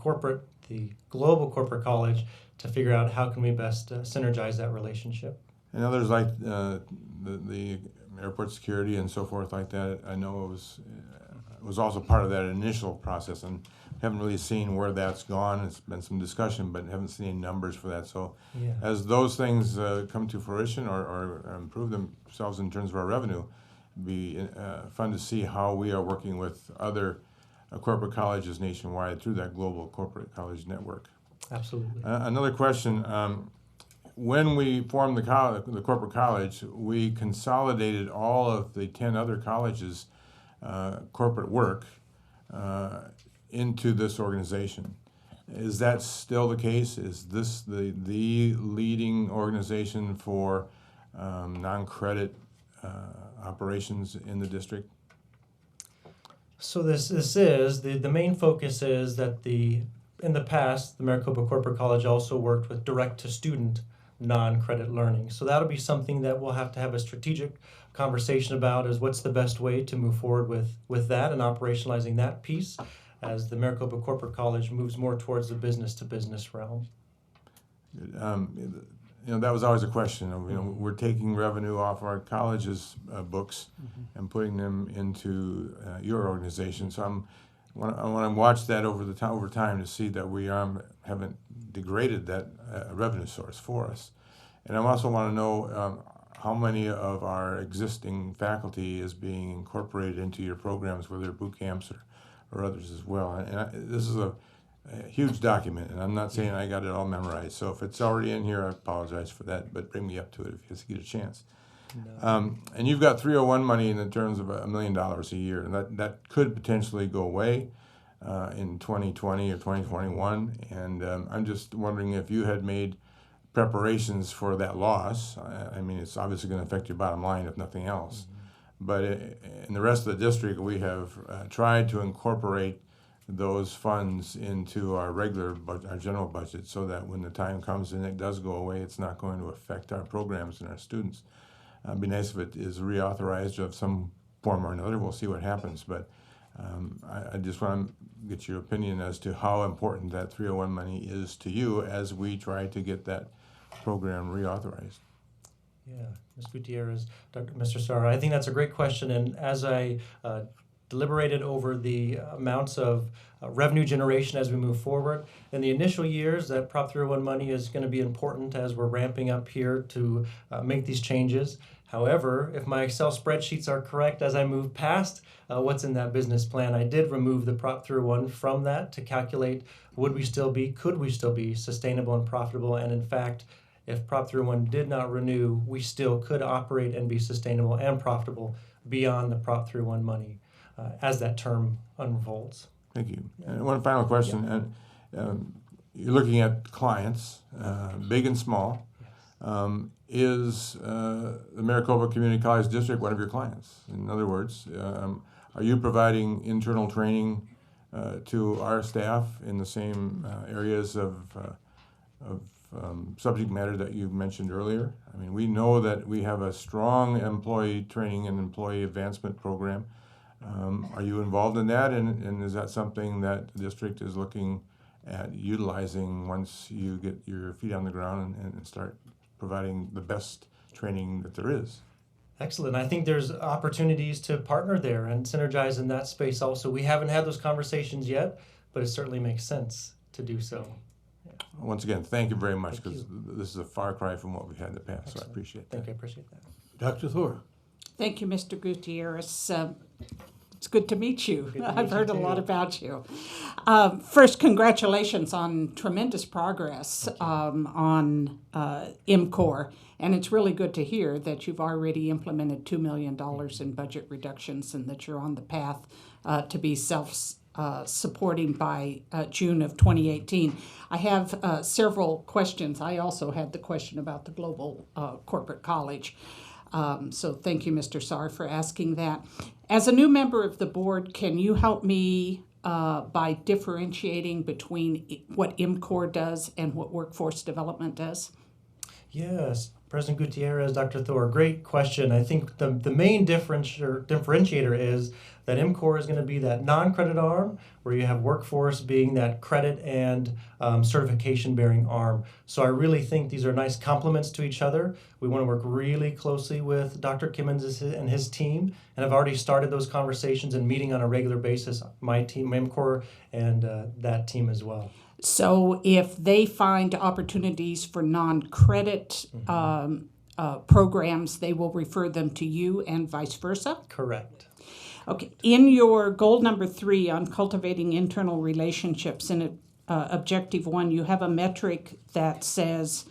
global corporate college to figure out how can we best synergize that relationship. And others like the airport security and so forth like that, I know it was also part of that initial process, and haven't really seen where that's gone. It's been some discussion, but haven't seen any numbers for that. So Yeah. as those things come to fruition or improve themselves in terms of our revenue, it'd be fun to see how we are working with other corporate colleges nationwide through that global corporate college network. Absolutely. Another question. When we formed the corporate college, we consolidated all of the 10 other colleges' corporate work into this organization. Is that still the case? Is this the leading organization for non-credit operations in the district? So this is, the main focus is that in the past, the Maricopa Corporate College also worked with direct-to-student non-credit learning. So that'll be something that we'll have to have a strategic conversation about, is what's the best way to move forward with that and operationalizing that piece as the Maricopa Corporate College moves more towards the business-to-business realm. That was always a question. We're taking revenue off our college's books and putting them into your organization. So I want to watch that over time to see that we haven't degraded that revenue source for us. And I also want to know how many of our existing faculty is being incorporated into your programs, whether boot camps or others as well. And this is a huge document, and I'm not saying I got it all memorized. So if it's already in here, I apologize for that, but bring me up to it if you get a chance. No. And you've got 301 money in the terms of $1 million a year, and that could potentially go away in 2020 or 2021. And I'm just wondering if you had made preparations for that loss. I mean, it's obviously going to affect your bottom line if nothing else. Mm-hmm. But in the rest of the district, we have tried to incorporate those funds into our our general budget, so that when the time comes and it does go away, it's not going to affect our programs and our students. It'd be nice if it is reauthorized of some form or another. We'll see what happens, but I just want to get your opinion as to how important that 301 money is to you as we try to get that program reauthorized. Yeah, Ms. Gutierrez, Mr. Sarr, I think that's a great question, and as I deliberated over the amounts of revenue generation as we move forward. In the initial years, that Prop 301 money is going to be important as we're ramping up here to make these changes. However, if my Excel spreadsheets are correct as I move past what's in that business plan, I did remove the Prop 301 from that to calculate could we still be sustainable and profitable, and in fact, if Prop 301 did not renew, we still could operate and be sustainable and profitable beyond the Prop 301 money as that term unfolds. Thank you. And one final question. You're looking at clients, big and small. Is the Maricopa Community College District one of your clients? In other words, are you providing internal training to our staff in the same areas of subject matter that you mentioned earlier? I mean, we know that we have a strong employee training and employee advancement program. Are you involved in that, and is that something that the district is looking at utilizing once you get your feet on the ground and start providing the best training that there is? Excellent. I think there's opportunities to partner there and synergize in that space also. We haven't had those conversations yet, but it certainly makes sense to do so. Once again, thank you very much, because this is a far cry from what we've had in the past. Excellent. So I appreciate that. Thank you. I appreciate that. Dr. Thor. Thank you, Mr. Gutierrez. It's good to meet you. Good to I've meet heard you a lot too. about you. First, congratulations on tremendous progress on MCOR. And it's really good to hear that you've already implemented $2 million in budget reductions and that you're on the path to be self-supporting by June of 2018. I have several questions. I also had the question about the Global Corporate College. So thank you, Mr. Saar, for asking that. As a new member of the board, can you help me by differentiating between what MCOR does and what workforce development does? Yes, President Gutierrez, Dr. Thor, great question. I think the main differentiator is that MCOR is going to be that non-credit arm, where you have workforce being that credit and certification-bearing arm. So I really think these are nice complements to each other. We want to work really closely with Dr. Kimmons and his team, and I've already started those conversations and meeting on a regular basis, my team, MCOR, and that team as well. So if they find opportunities for non-credit programs, they will refer them to you and vice versa? Correct. Okay. In your goal number 3 on cultivating internal relationships in objective 1, you have a metric that says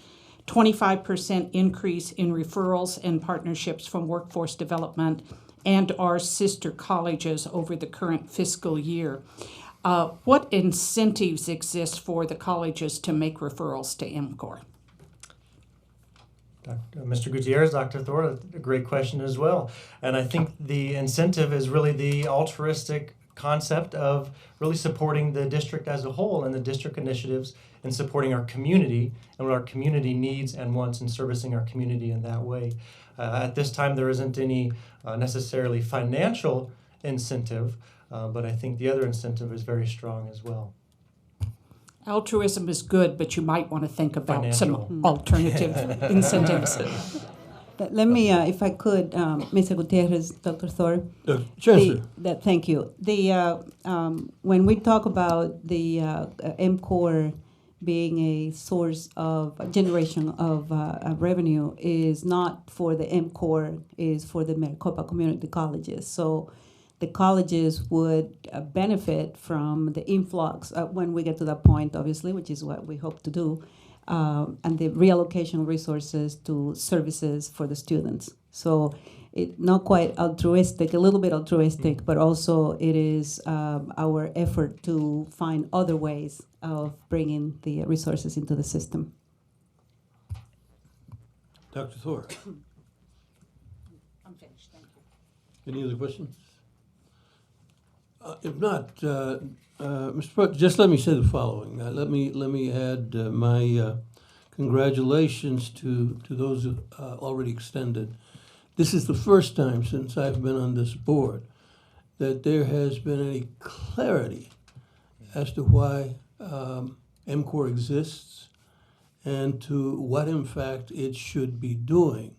25% increase in referrals and partnerships from workforce development and our sister colleges over the current fiscal year. What incentives exist for the colleges to make referrals to MCOR? Mr. Gutierrez, Dr. Thor, a great question as well. And I think the incentive is really the altruistic concept of really supporting the district as a whole and the district initiatives in supporting our community and what our community needs and wants in servicing our community in that way. At this time, there isn't any necessarily financial incentive, but I think the other incentive is very strong as well. Altruism is good, but you might want to think about Financial. some alternative incentives. Let me, if I could, Mr. Gutierrez, Dr. Thor. Chancellor. Thank you. When we talk about the MCOR being a source of generation of revenue, is not for the MCOR, is for the Maricopa Community Colleges. So the colleges would benefit from the influx when we get to that point, obviously, which is what we hope to do, and the reallocation of resources to services for the students. So it's not quite altruistic, a little bit altruistic, but also it is our effort to find other ways of bringing the resources into the system. Dr. Thor. I'm finished, thank you. Any other questions? If not, Mr. President, just let me say the following. Let me add my congratulations to those already extended. This is the first time since I've been on this board that there has been any clarity as to why MCOR exists and to what, in fact, it should be doing.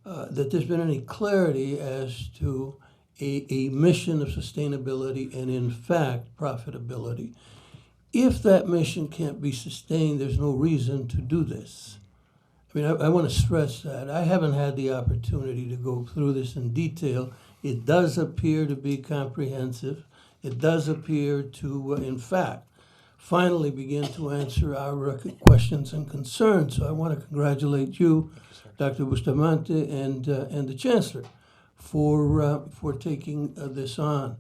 That there's been any clarity as to a mission of sustainability and, in fact, profitability. If that mission can't be sustained, there's no reason to do this. I mean, I want to stress that. I haven't had the opportunity to go through this in detail. It does appear to be comprehensive. It does appear to, in fact, finally begin to answer our questions and concerns. So I want to congratulate you, Dr. Bustamante, and the Chancellor for taking this on.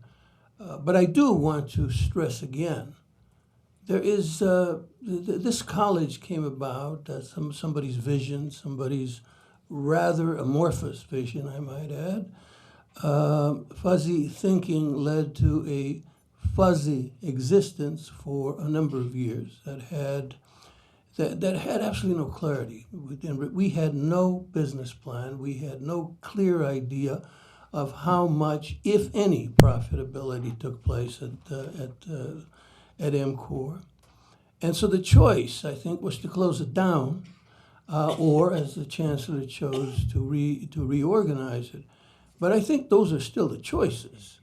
But I do want to stress again, there is this college came about somebody's vision, somebody's rather amorphous vision, I might add. Fuzzy thinking led to a fuzzy existence for a number of years that had absolutely no clarity. We had no business plan. We had no clear idea of how much, if any, profitability took place at MCOR. And so the choice, I think, was to close it down, or as the Chancellor chose, to reorganize it. But I think those are still the choices.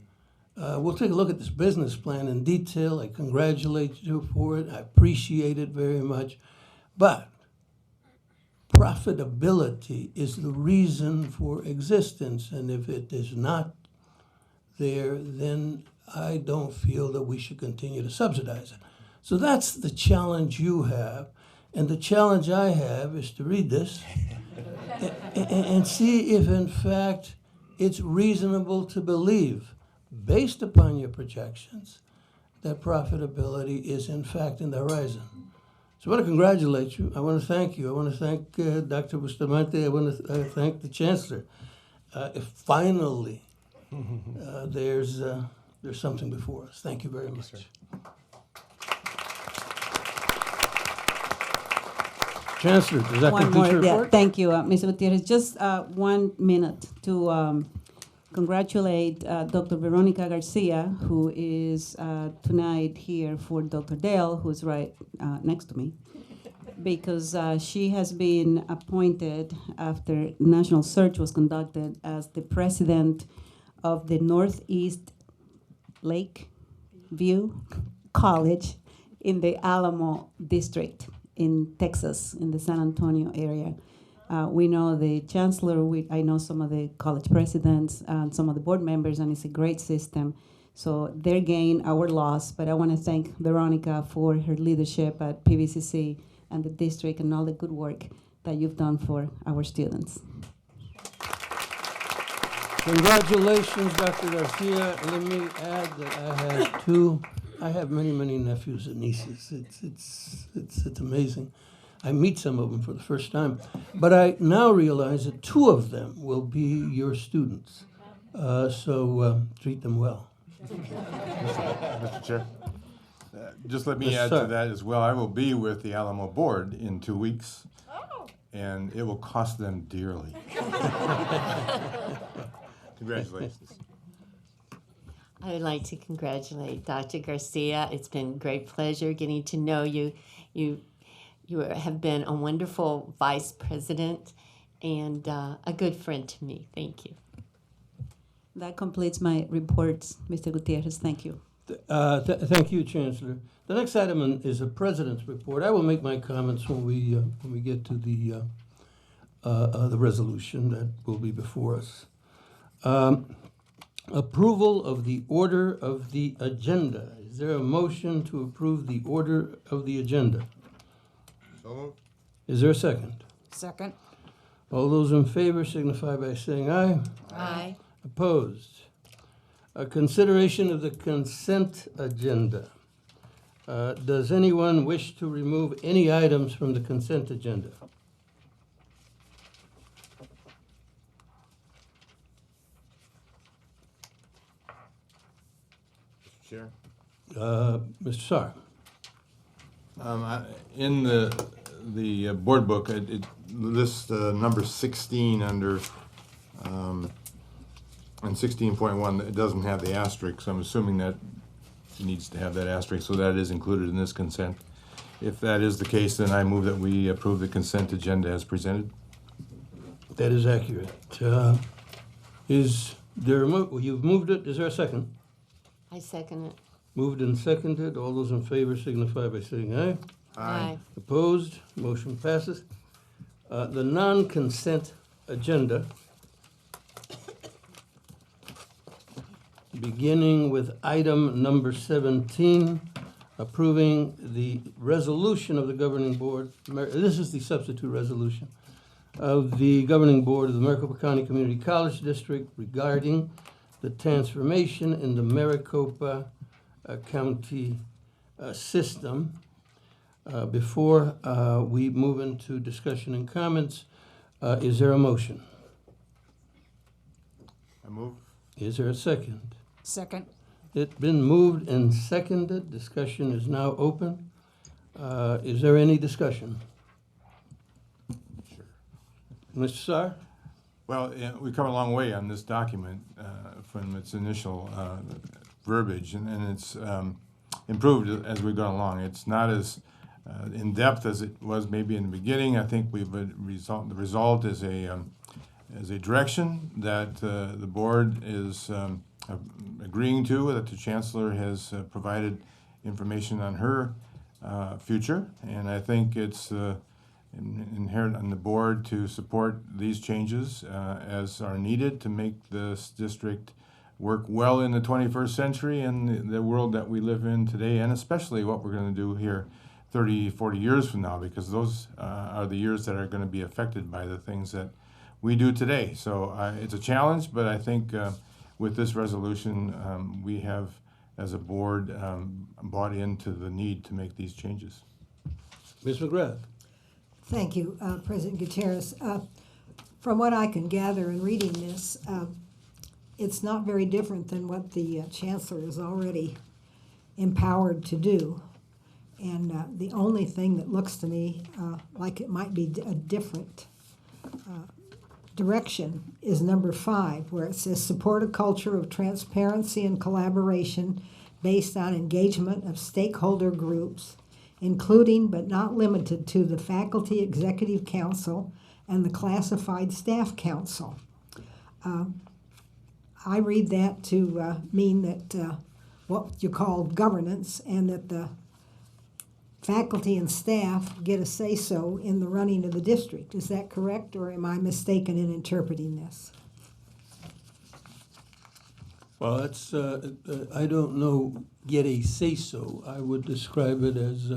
We'll take a look at this business plan in detail. I congratulate you for it. I appreciate it very much. But profitability is the reason for existence. And if it is not there, then I don't feel that we should continue to subsidize it. So that's the challenge you have. And the challenge I have is to read this and see if, in fact, it's reasonable to believe, based upon your projections, that profitability is, in fact, in the horizon. So I want to congratulate you. I want to thank you. I want to thank Dr. Bustamante. I want to thank the Chancellor. If finally there's something before us. Thank you very much. Chancellor, does that complete your report? Thank you, Mr. Gutierrez. Just 1 minute to congratulate Dr. Veronica Garcia, who is tonight here for Dr. Dale, who's right next to me, because she has been appointed after national search was conducted as the president of the Northeast Lakeview College in the Alamo District in Texas, in the San Antonio area. We know the chancellor, I know some of the college presidents and some of the board members, and it's a great system. So their gain, our loss, but I want to thank Veronica for her leadership at PVCC and the district and all the good work that you've done for our students. Congratulations, Dr. Garcia. Let me add that I have many, many nephews and nieces. It's amazing. I meet some of them for the first time. But I now realize that 2 of them will be your students. So treat them well. Mr. Chair, just let me Yes, add sir. to that as well. I will be with the Alamo Board in 2 weeks, and it will cost them dearly. Congratulations. I would like to congratulate Dr. Garcia. It's been a great pleasure getting to know you. You have been a wonderful vice president and a good friend to me. Thank you. That completes my reports, Mr. Gutierrez. Thank you. Thank you, Chancellor. The next item is a president's report. I will make my comments when we get to the resolution that will be before us. Approval of the order of the agenda. Is there a motion to approve the order of the agenda? So moved. Is there a second? Second. All those in favor signify by saying aye. Aye. Opposed? A consideration of the consent agenda. Does anyone wish to remove any items from the consent agenda? Chair. Mr. Sarr. In the board book, it lists number 16 under, and 16.1, it doesn't have the asterisk, so I'm assuming that it needs to have that asterisk, so that is included in this consent. If that is the case, then I move that we approve the consent agenda as presented. That is accurate. Is there you've moved it, is there a second? I second it. Moved and seconded. All those in favor signify by saying aye. Aye. Opposed? Motion passes. The non-consent agenda, beginning with item number 17, approving the resolution of the governing board. This is the substitute resolution of the governing board of the Maricopa County Community College District regarding the transformation in the Maricopa County system. Before we move into discussion and comments, is there a motion? I move. Is there a second? Second. It's been moved and seconded. Discussion is now open. Is there any discussion? Sure. Mr. Saar? Well, we've come a long way on this document from its initial verbiage, and it's improved as we've gone along. It's not as in depth as it was maybe in the beginning. I think the result is a direction that the board is agreeing to, that the chancellor has provided information on her future, and I think it's inherent on the board to support these changes as are needed to make this district work well in the 21st century and the world that we live in today, and especially what we're going to do here 30, 40 years from now, because those are the years that are going to be affected by the things that we do today. So it's a challenge, but I think with this resolution, we have, as a board, bought into the need to make these changes. Ms. McGrath? Thank you, President Gutierrez. From what I can gather in reading this, it's not very different than what the chancellor is already empowered to do. And the only thing that looks to me like it might be a different direction is number 5, where it says support a culture of transparency and collaboration based on engagement of stakeholder groups, including but not limited to the Faculty Executive Council and the Classified Staff Council. I read that to mean that what you call governance, and that the faculty and staff get a say-so in the running of the district. Is that correct, or am I mistaken in interpreting this? Well, that's, I don't know, get a say-so. I would describe it as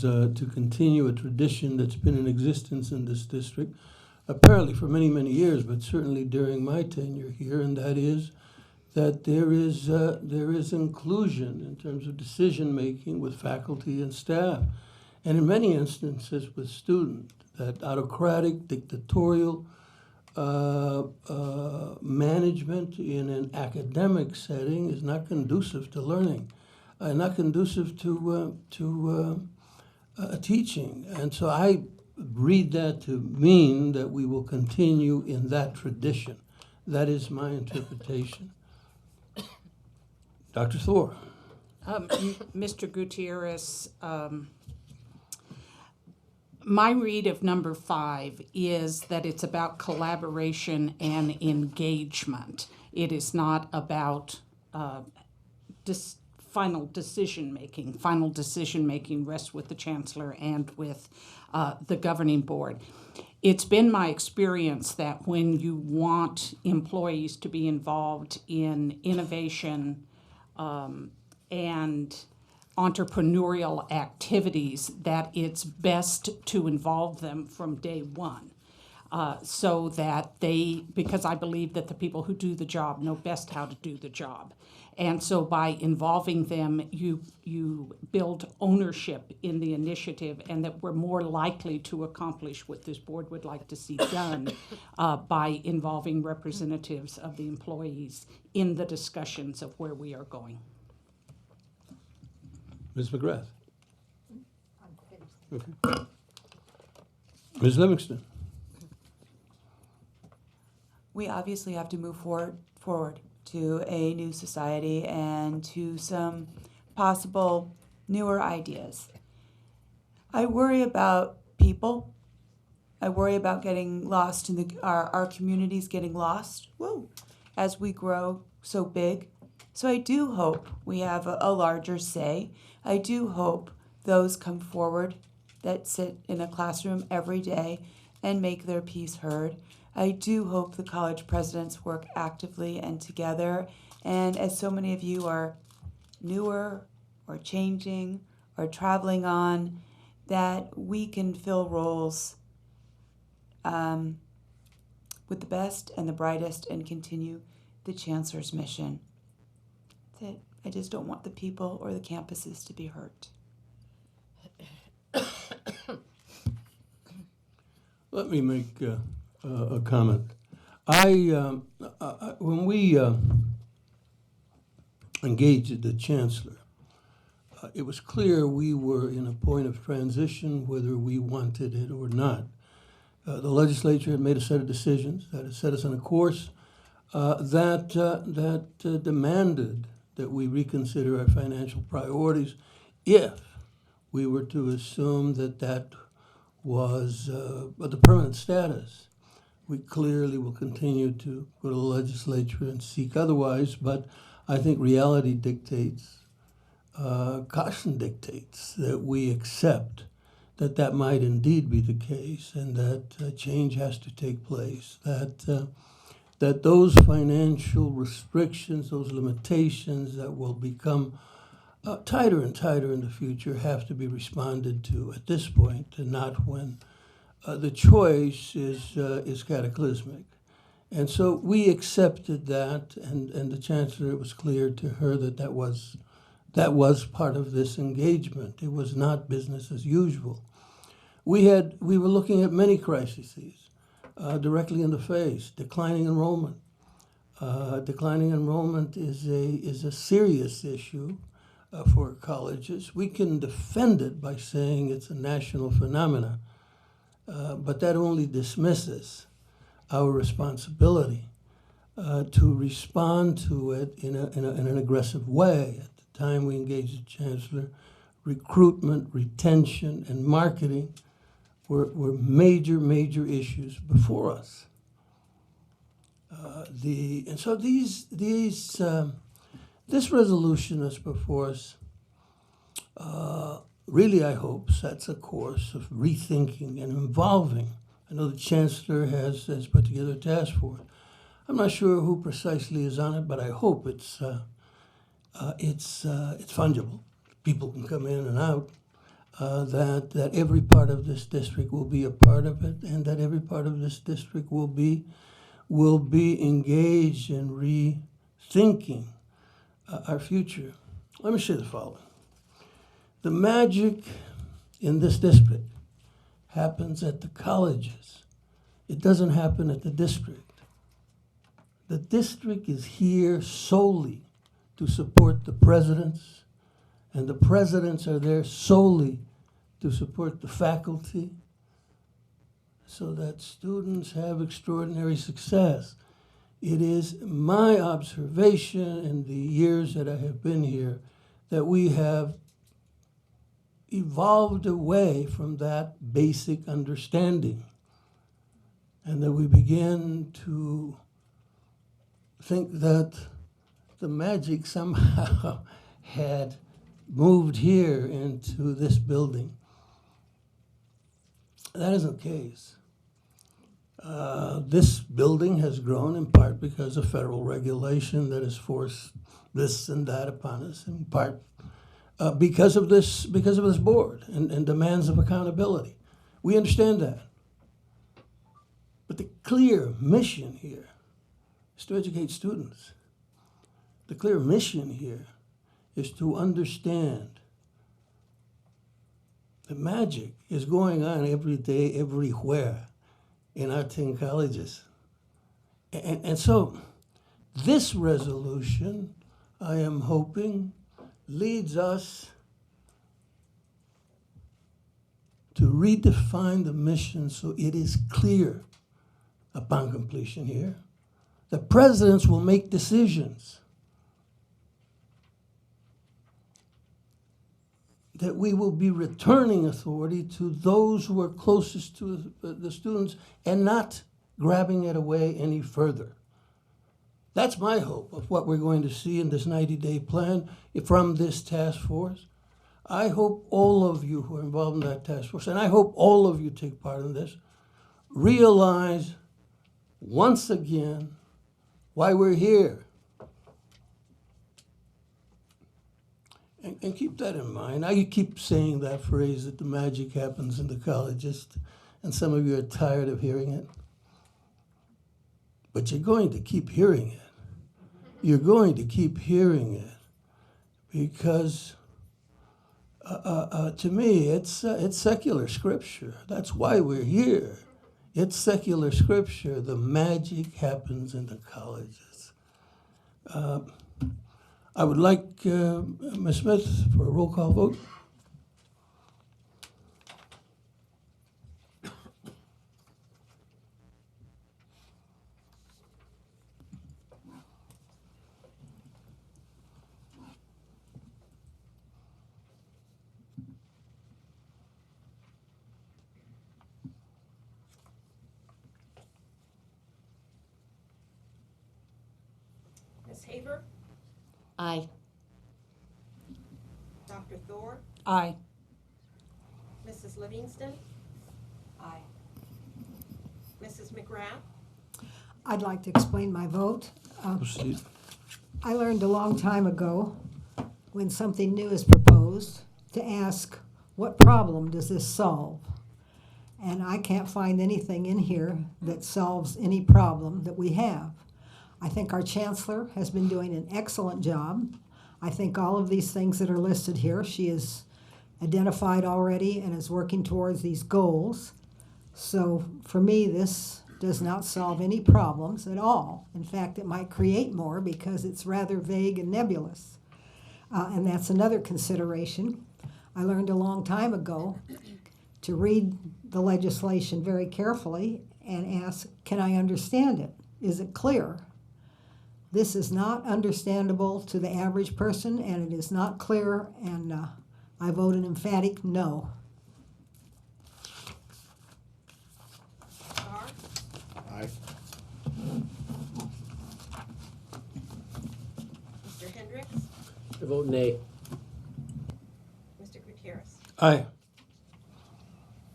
to continue a tradition that's been in existence in this district, apparently for many, many years, but certainly during my tenure here, and that is that there is inclusion in terms of decision-making with faculty and staff, and in many instances with students. That autocratic, dictatorial management in an academic setting is not conducive to learning, not conducive to teaching. And so I read that to mean that we will continue in that tradition. That is my interpretation. Dr. Thor. Mr. Gutierrez, my read of number 5 is that it's about collaboration and engagement. It is not about final decision-making. Final decision-making rests with the chancellor and with the governing board. It's been my experience that when you want employees to be involved in innovation and entrepreneurial activities, that it's best to involve them from day one. So that because I believe that the people who do the job know best how to do the job. And so by involving them, you build ownership in the initiative, and that we're more likely to accomplish what this board would like to see done by involving representatives of the employees in the discussions of where we are going. Ms. McGrath. Okay. Ms. Livingston. We obviously have to move forward to a new society and to some possible newer ideas. I worry about people. I worry about getting lost in our communities getting lost as we grow so big. So I do hope we have a larger say. I do hope those come forward that sit in a classroom every day and make their piece heard. I do hope the college presidents work actively and together. And as so many of you are newer or changing or traveling on, that we can fill roles with the best and the brightest and continue the Chancellor's mission. That's it. I just don't want the people or the campuses to be hurt. Let me make a comment. When we engaged the Chancellor, it was clear we were in a point of transition, whether we wanted it or not. The legislature had made a set of decisions that had set us on a course that demanded that we reconsider our financial priorities if we were to assume that that was the permanent status. We clearly will continue to go to the legislature and seek otherwise, but I think reality dictates, caution dictates that we accept that that might indeed be the case and that change has to take place, that those financial restrictions, those limitations that will become tighter and tighter in the future have to be responded to at this point and not when the choice is cataclysmic. And so we accepted that, and the Chancellor, it was clear to her that that was part of this engagement. It was not business as usual. We were looking at many crises directly in the face. Declining enrollment. Declining enrollment is a serious issue for colleges. We can defend it by saying it's a national phenomenon, but that only dismisses our responsibility to respond to it in an aggressive way. At the time we engaged the Chancellor, recruitment, retention, and marketing were major issues before us. And so this resolution that's before us really, I hope, sets a course of rethinking and involving. I know the Chancellor has put together a task force. I'm not sure who precisely is on it, but I hope it's fungible. People can come in and out. That every part of this district will be a part of it, and that every part of this district will be engaged in rethinking our future. Let me say the following. The magic in this district happens at the colleges. It doesn't happen at the district. The district is here solely to support the presidents, and the presidents are there solely to support the faculty so that students have extraordinary success. It is my observation in the years that I have been here that we have evolved away from that basic understanding, and that we begin to think that the magic somehow had moved here into this building. That isn't the case. This building has grown in part because of federal regulation that has forced this and that upon us, in part because of this board and demands of accountability. We understand that. But the clear mission here is to educate students. The clear mission here is to understand the magic is going on every day, everywhere in our 10 colleges. And so this resolution, I am hoping, leads us to redefine the mission so it is clear upon completion here that presidents will make decisions, that we will be returning authority to those who are closest to the students and not grabbing it away any further. That's my hope of what we're going to see in this 90-day plan from this task force. I hope all of you who are involved in that task force, and I hope all of you take part in this, realize once again why we're here. And keep that in mind. I keep saying that phrase that the magic happens in the colleges, and some of you are tired of hearing it. But you're going to keep hearing it. You're going to keep hearing it because, to me, it's secular scripture. That's why we're here. It's secular scripture. The magic happens in the colleges. I would like Ms. Smith for a roll call vote. Ms. Haver? Aye. Dr. Thor? Aye. Mrs. Livingston? Aye. Mrs. McGrath? I'd like to explain my vote. Proceed. I learned a long time ago, when something new is proposed, to ask, what problem does this solve? And I can't find anything in here that solves any problem that we have. I think our chancellor has been doing an excellent job. I think all of these things that are listed here, she has identified already and is working towards these goals. So for me, this does not solve any problems at all. In fact, it might create more because it's rather vague and nebulous. And that's another consideration. I learned a long time ago to read the legislation very carefully and ask, can I understand it? Is it clear? This is not understandable to the average person, and it is not clear, and I vote an emphatic no. Aye. Mr. Hendricks? I vote nay. Mr. Gutierrez? Aye.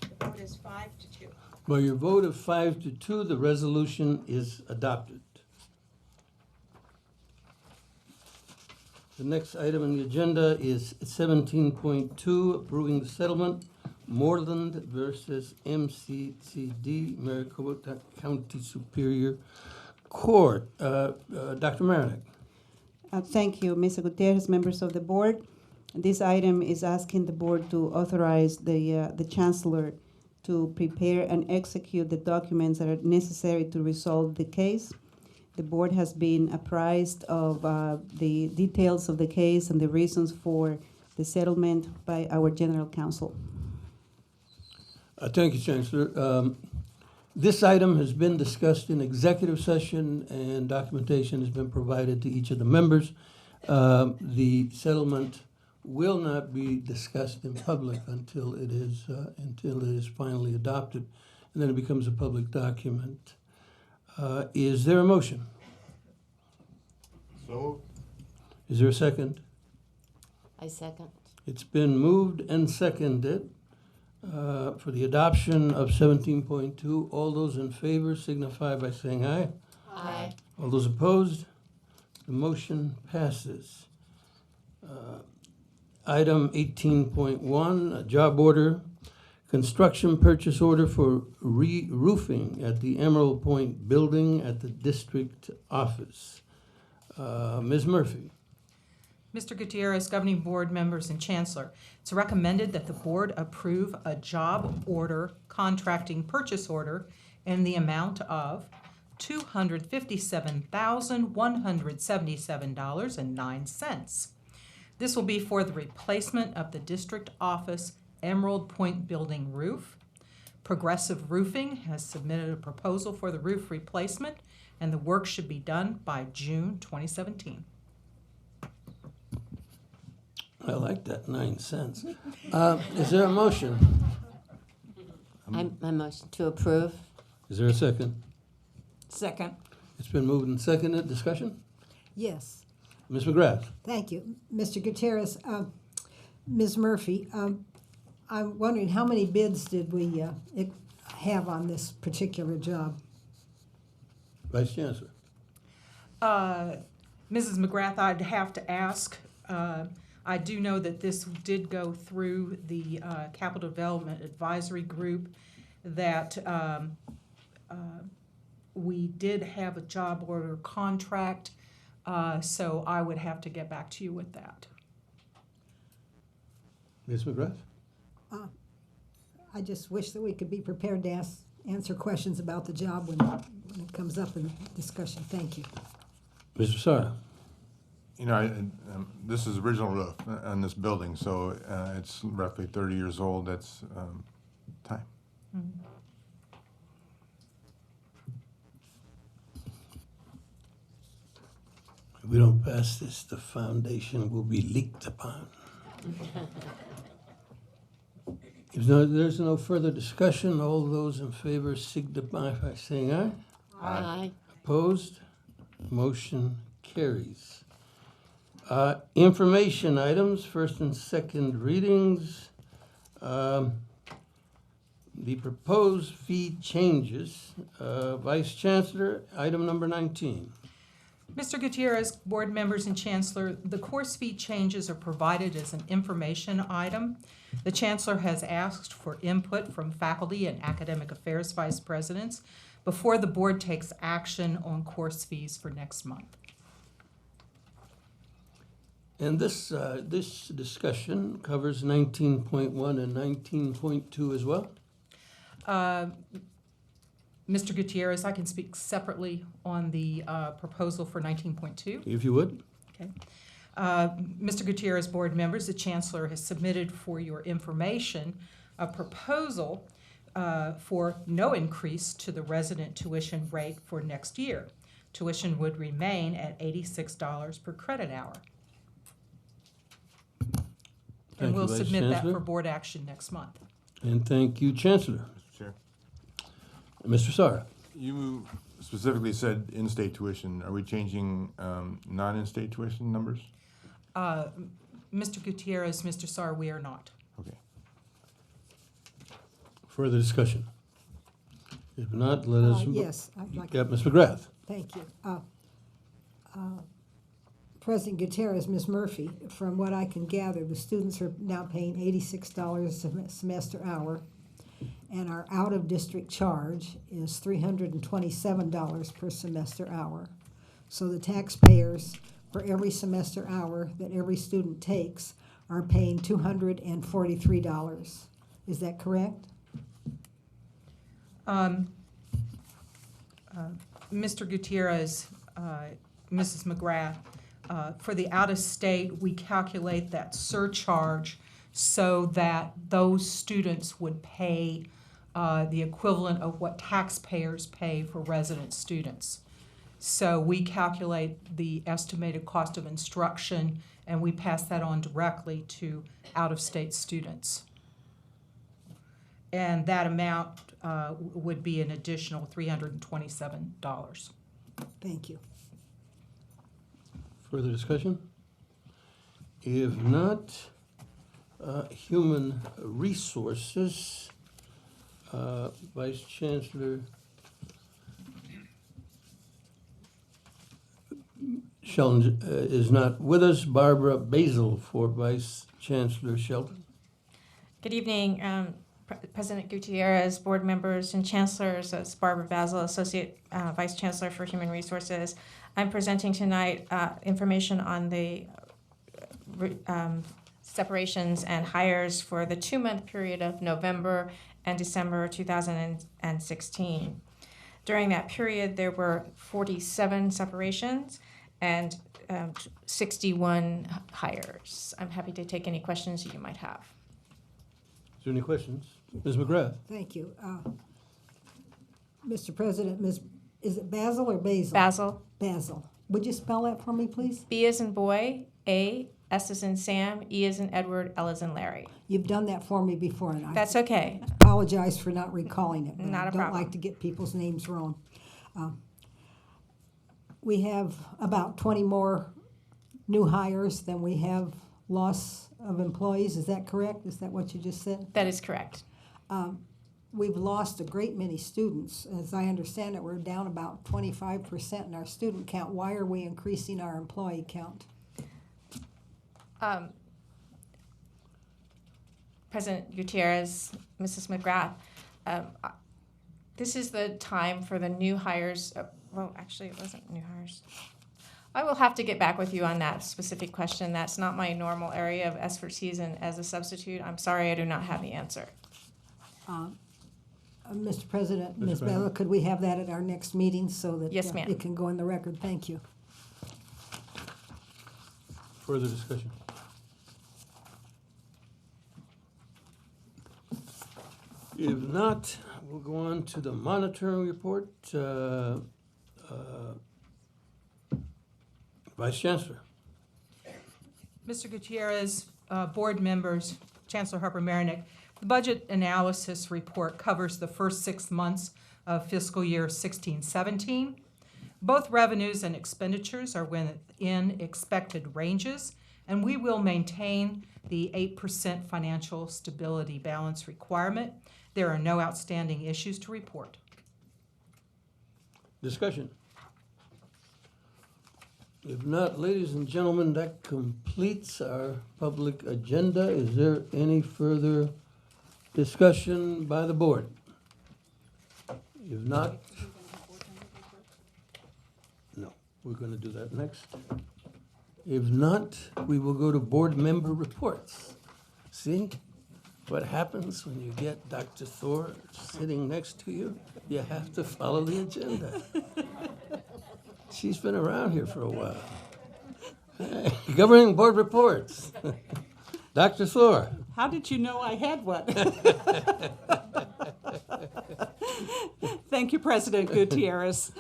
The vote is 5-2. By your vote of 5-2, the resolution is adopted. The next item on the agenda is 17.2, approving the settlement, Moreland versus MCCD, Maricopa County Superior Court. Dr. Marinik. Thank you, Mr. Gutierrez, members of the board. This item is asking the board to authorize the chancellor to prepare and execute the documents that are necessary to resolve the case. The board has been apprised of the details of the case and the reasons for the settlement by our general counsel. Thank you, Chancellor. This item has been discussed in executive session, and documentation has been provided to each of the members. The settlement will not be discussed in public until it is finally adopted, and then it becomes a public document. Is there a motion? So. Is there a second? I second. It's been moved and seconded for the adoption of 17.2. All those in favor signify by saying aye. Aye. All those opposed? The motion passes. Item 18.1, a job order, construction purchase order for re-roofing at the Emerald Point building at the district office. Ms. Murphy. Mr. Gutierrez, Governing Board members, and Chancellor, it's recommended that the board approve a job order contracting purchase order in the amount of $257,177.09. This will be for the replacement of the district office Emerald Point building roof. Progressive Roofing has submitted a proposal for the roof replacement, and the work should be done by June 2017. I like that, 9 cents. Is there a motion? I motion to approve. Is there a second? Second. It's been moved and seconded. Discussion? Yes. Ms. McGrath. Thank you. Mr. Gutierrez, Ms. Murphy, I'm wondering how many bids did we have on this particular job? Vice Chancellor. Mrs. McGrath, I'd have to ask. I do know that this did go through the Capital Development Advisory Group, that we did have a job order contract, so I would have to get back to you with that. Ms. McGrath? I just wish that we could be prepared to answer questions about the job when it comes up in discussion. Thank you. Mr. Sara? You know, this is original roof on this building, so it's roughly 30 years old. That's time. Mm-hmm. If we don't pass this, the foundation will be leaked upon. If there's no further discussion, all those in favor signify by saying aye. Aye. Opposed? Motion carries. Information items, first and second readings. The proposed fee changes. Vice Chancellor, item number 19. Mr. Gutierrez, board members, and Chancellor, the course fee changes are provided as an information item. The Chancellor has asked for input from faculty and academic affairs vice presidents before the board takes action on course fees for next month. And this discussion covers 19.1 and 19.2 as well? Mr. Gutierrez, I can speak separately on the proposal for 19.2. If you would. Okay. Mr. Gutierrez, board members, the Chancellor has submitted for your information a proposal for no increase to the resident tuition rate for next year. Tuition would remain at $86 per credit hour. And we'll submit that for board action next month. And thank you, Chancellor. Mr. Chair. Mr. Sara. You specifically said in-state tuition. Are we changing non-in-state tuition numbers? Mr. Gutierrez, Mr. Sar, we are not. Okay. Further discussion? If not, let us. Yes, I'd like. Yeah, Ms. McGrath. Thank you. President Gutierrez, Ms. Murphy, from what I can gather, the students are now paying $86 a semester hour, and our out-of-district charge is $327 per semester hour. So the taxpayers, for every semester hour that every student takes, are paying $243. Is that correct? Mr. Gutierrez, Mrs. McGrath, for the out-of-state, we calculate that surcharge so that those students would pay the equivalent of what taxpayers pay for resident students. So we calculate the estimated cost of instruction, and we pass that on directly to out-of-state students. And that amount would be an additional $327. Thank you. Further discussion? If not, Human Resources, Vice Chancellor Shelton is not with us. Barbara Basil for Vice Chancellor Shelton. Good evening, President Gutierrez, board members, and chancellors. It's Barbara Basil, Associate Vice Chancellor for Human Resources. I'm presenting tonight information on the separations and hires for the 2-month period of November and December 2016. During that period, there were 47 separations and 61 hires. I'm happy to take any questions that you might have. Is there any questions? Ms. McGrath. Thank you. Mr. President, is it Basil or Basil? Basil. Basil. Would you spell that for me, please? B as in boy, A, S as in Sam, E as in Edward, L as in Larry. You've done that for me before, and I That's okay. apologize for not recalling it. But Not a I don't problem. like to get people's names wrong. We have about 20 more new hires than we have loss of employees. Is that correct? Is that what you just said? That is correct. We've lost a great many students. As I understand it, we're down about 25% in our student count. Why are we increasing our employee count? President Gutierrez, Mrs. McGrath, this is the time for the new hires. Well, actually, it wasn't new hires. I will have to get back with you on that specific question. That's not my normal area of expertise and as a substitute. I'm sorry, I do not have the answer. Mr. President, Mr. Ms. President. Bella, could we have that at our next meeting so that Yes, ma'am. it can go in the record? Thank you. Further discussion? If not, we'll go on to the monitoring report. Vice Chancellor. Mr. Gutierrez, board members, Chancellor Harper-Marinick, the budget analysis report covers the first 6 months of fiscal year 16-17. Both revenues and expenditures are within expected ranges, and we will maintain the 8% financial stability balance requirement. There are no outstanding issues to report. Discussion. If not, ladies and gentlemen, that completes our public agenda. Is there any further discussion by the board? If not, no, we're going to do that next. If not, we will go to board member reports. See what happens when you get Dr. Thor sitting next to you? You have to follow the agenda. She's been around here for a while. Governing board reports. Dr. Thor. How did you know I had one? Thank you, President Gutierrez.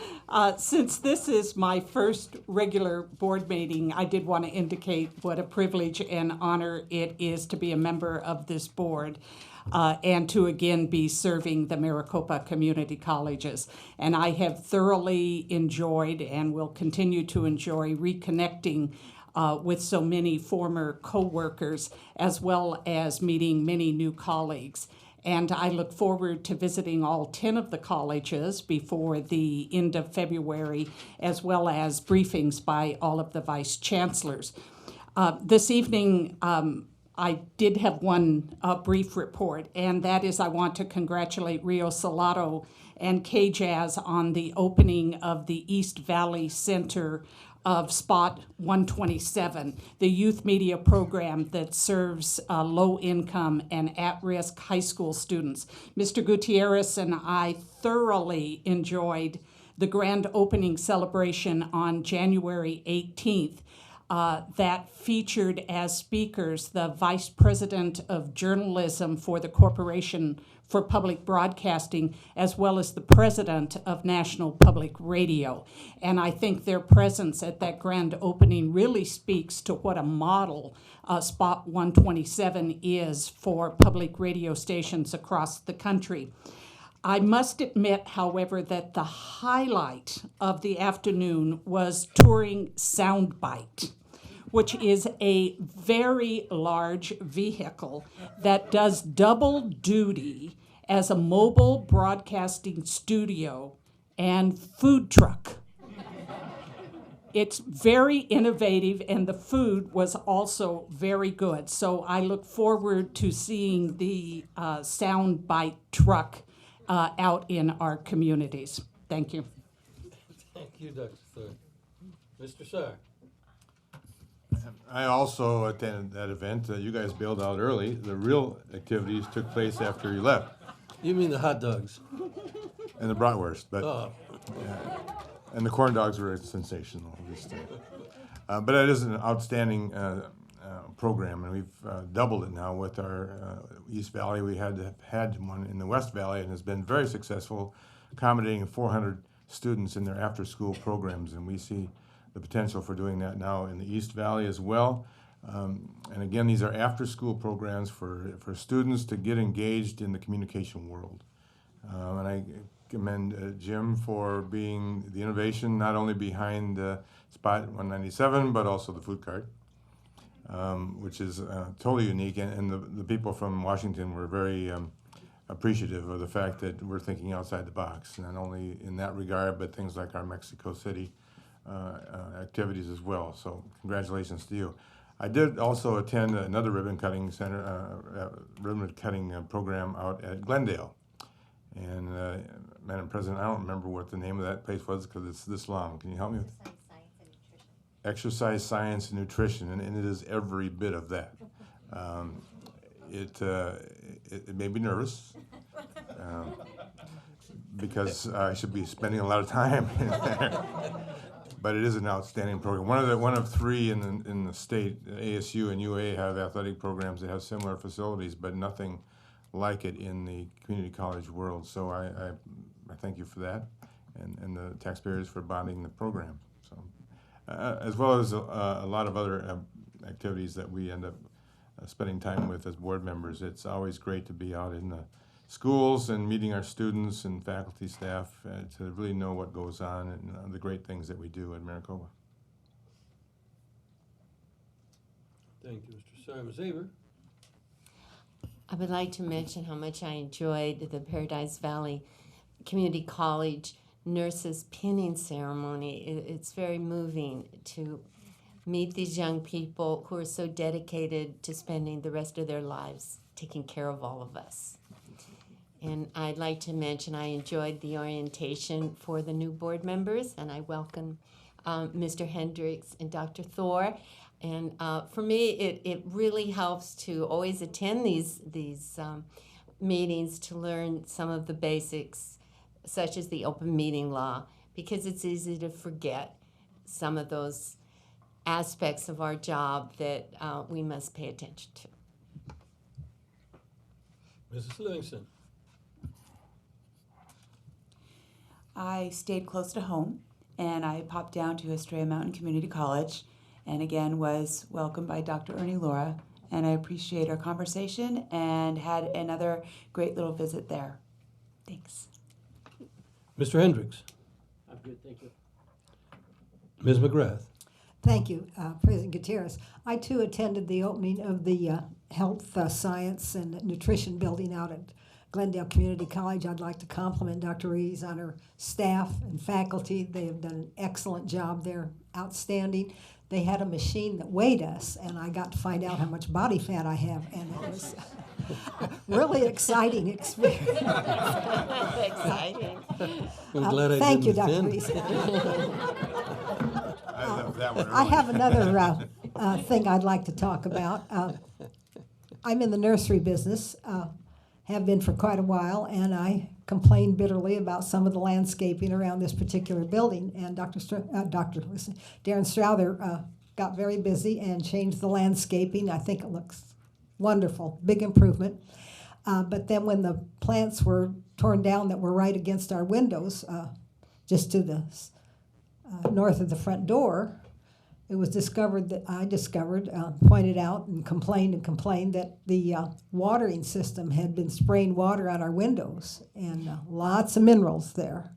Since this is my first regular board meeting, I did want to indicate what a privilege and honor it is to be a member of this board. And to again be serving the Maricopa Community Colleges. And I have thoroughly enjoyed and will continue to enjoy reconnecting with so many former co-workers, as well as meeting many new colleagues. And I look forward to visiting all 10 of the colleges before the end of February, as well as briefings by all of the vice chancellors. This evening, I did have one brief report, and that is I want to congratulate Rio Salado and KJAZ on the opening of the East Valley Center of Spot 127, the youth media program that serves low-income and at-risk high school students. Mr. Gutierrez and I thoroughly enjoyed the grand opening celebration on January 18th. That featured as speakers the Vice President of Journalism for the Corporation for Public Broadcasting, as well as the President of National Public Radio. And I think their presence at that grand opening really speaks to what a model Spot 127 is for public radio stations across the country. I must admit, however, that the highlight of the afternoon was touring Soundbite, which is a very large vehicle that does double duty as a mobile broadcasting studio and food truck. It's very innovative, and the food was also very good. So I look forward to seeing the Soundbite truck out in our communities. Thank you. Thank you, Dr. Thor. Mr. Saar. I also attended that event. You guys bailed out early. The real activities took place after you left. You mean the hot dogs? And the bratwurst, but and the corn dogs were sensational. But it is an outstanding program, and we've doubled it now with our East Valley. We had one in the West Valley, and has been very successful, accommodating 400 students in their after-school programs, and we see the potential for doing that now in the East Valley as well. And again, these are after-school programs for students to get engaged in the communication world. And I commend Jim for being the innovation not only behind Spot 197, but also the food cart. which is totally unique. And the people from Washington were very appreciative of the fact that we're thinking outside the box, not only in that regard, but things like our Mexico City activities as well. So congratulations to you. I did also attend another ribbon cutting program out at Glendale. And Madam President, I don't remember what the name of that place was because it's this long. Can you help me with Exercise, Science, and Nutrition, and it is every bit of that. It made me nervous because I should be spending a lot of time in there. But it is an outstanding program. One of three in the state. ASU and UA have athletic programs that have similar facilities, but nothing like it in the community college world. So I thank you for that, and the taxpayers for bonding the program. So, as well as a lot of other activities that we end up spending time with as board members. It's always great to be out in the schools and meeting our students and faculty staff to really know what goes on and the great things that we do in Maricopa. Thank you, Mr. Simon. Zaver. I would like to mention how much I enjoyed the Paradise Valley Community College nurses pinning ceremony. It's very moving to meet these young people who are so dedicated to spending the rest of their lives taking care of all of us. And I'd like to mention I enjoyed the orientation for the new board members, and I welcome Mr. Hendricks and Dr. Thor. And for me, it really helps to always attend these meetings to learn some of the basics, such as the open meeting law, because it's easy to forget some of those aspects of our job that we must pay attention to. Mrs. Livingston. I stayed close to home, and I popped down to Estrella Mountain Community College, and again was welcomed by Dr. Ernie Laura, and I appreciate our conversation and had another great little visit there. Thanks. Mr. Hendricks. I'm good, thank you. Ms. McGrath. Thank you, President Gutierrez. I too attended the opening of the Health Science and Nutrition building out at Glendale Community College. I'd like to compliment Dr. Rees on her staff and faculty. They have done an excellent job there, outstanding. They had a machine that weighed us, and I got to find out how much body fat I have, and it was really exciting experience. Exciting. I'm glad I thank you, didn't Dr. attend. Rees. I have another thing I'd like to talk about. I'm in the nursery business, have been for quite a while, and I complained bitterly about some of the landscaping around this particular building. And Darren Strother got very busy and changed the landscaping. I think it looks wonderful, big improvement. But then when the plants were torn down that were right against our windows, just to the north of the front door, it was pointed out and complained that the watering system had been spraying water on our windows, and lots of minerals there.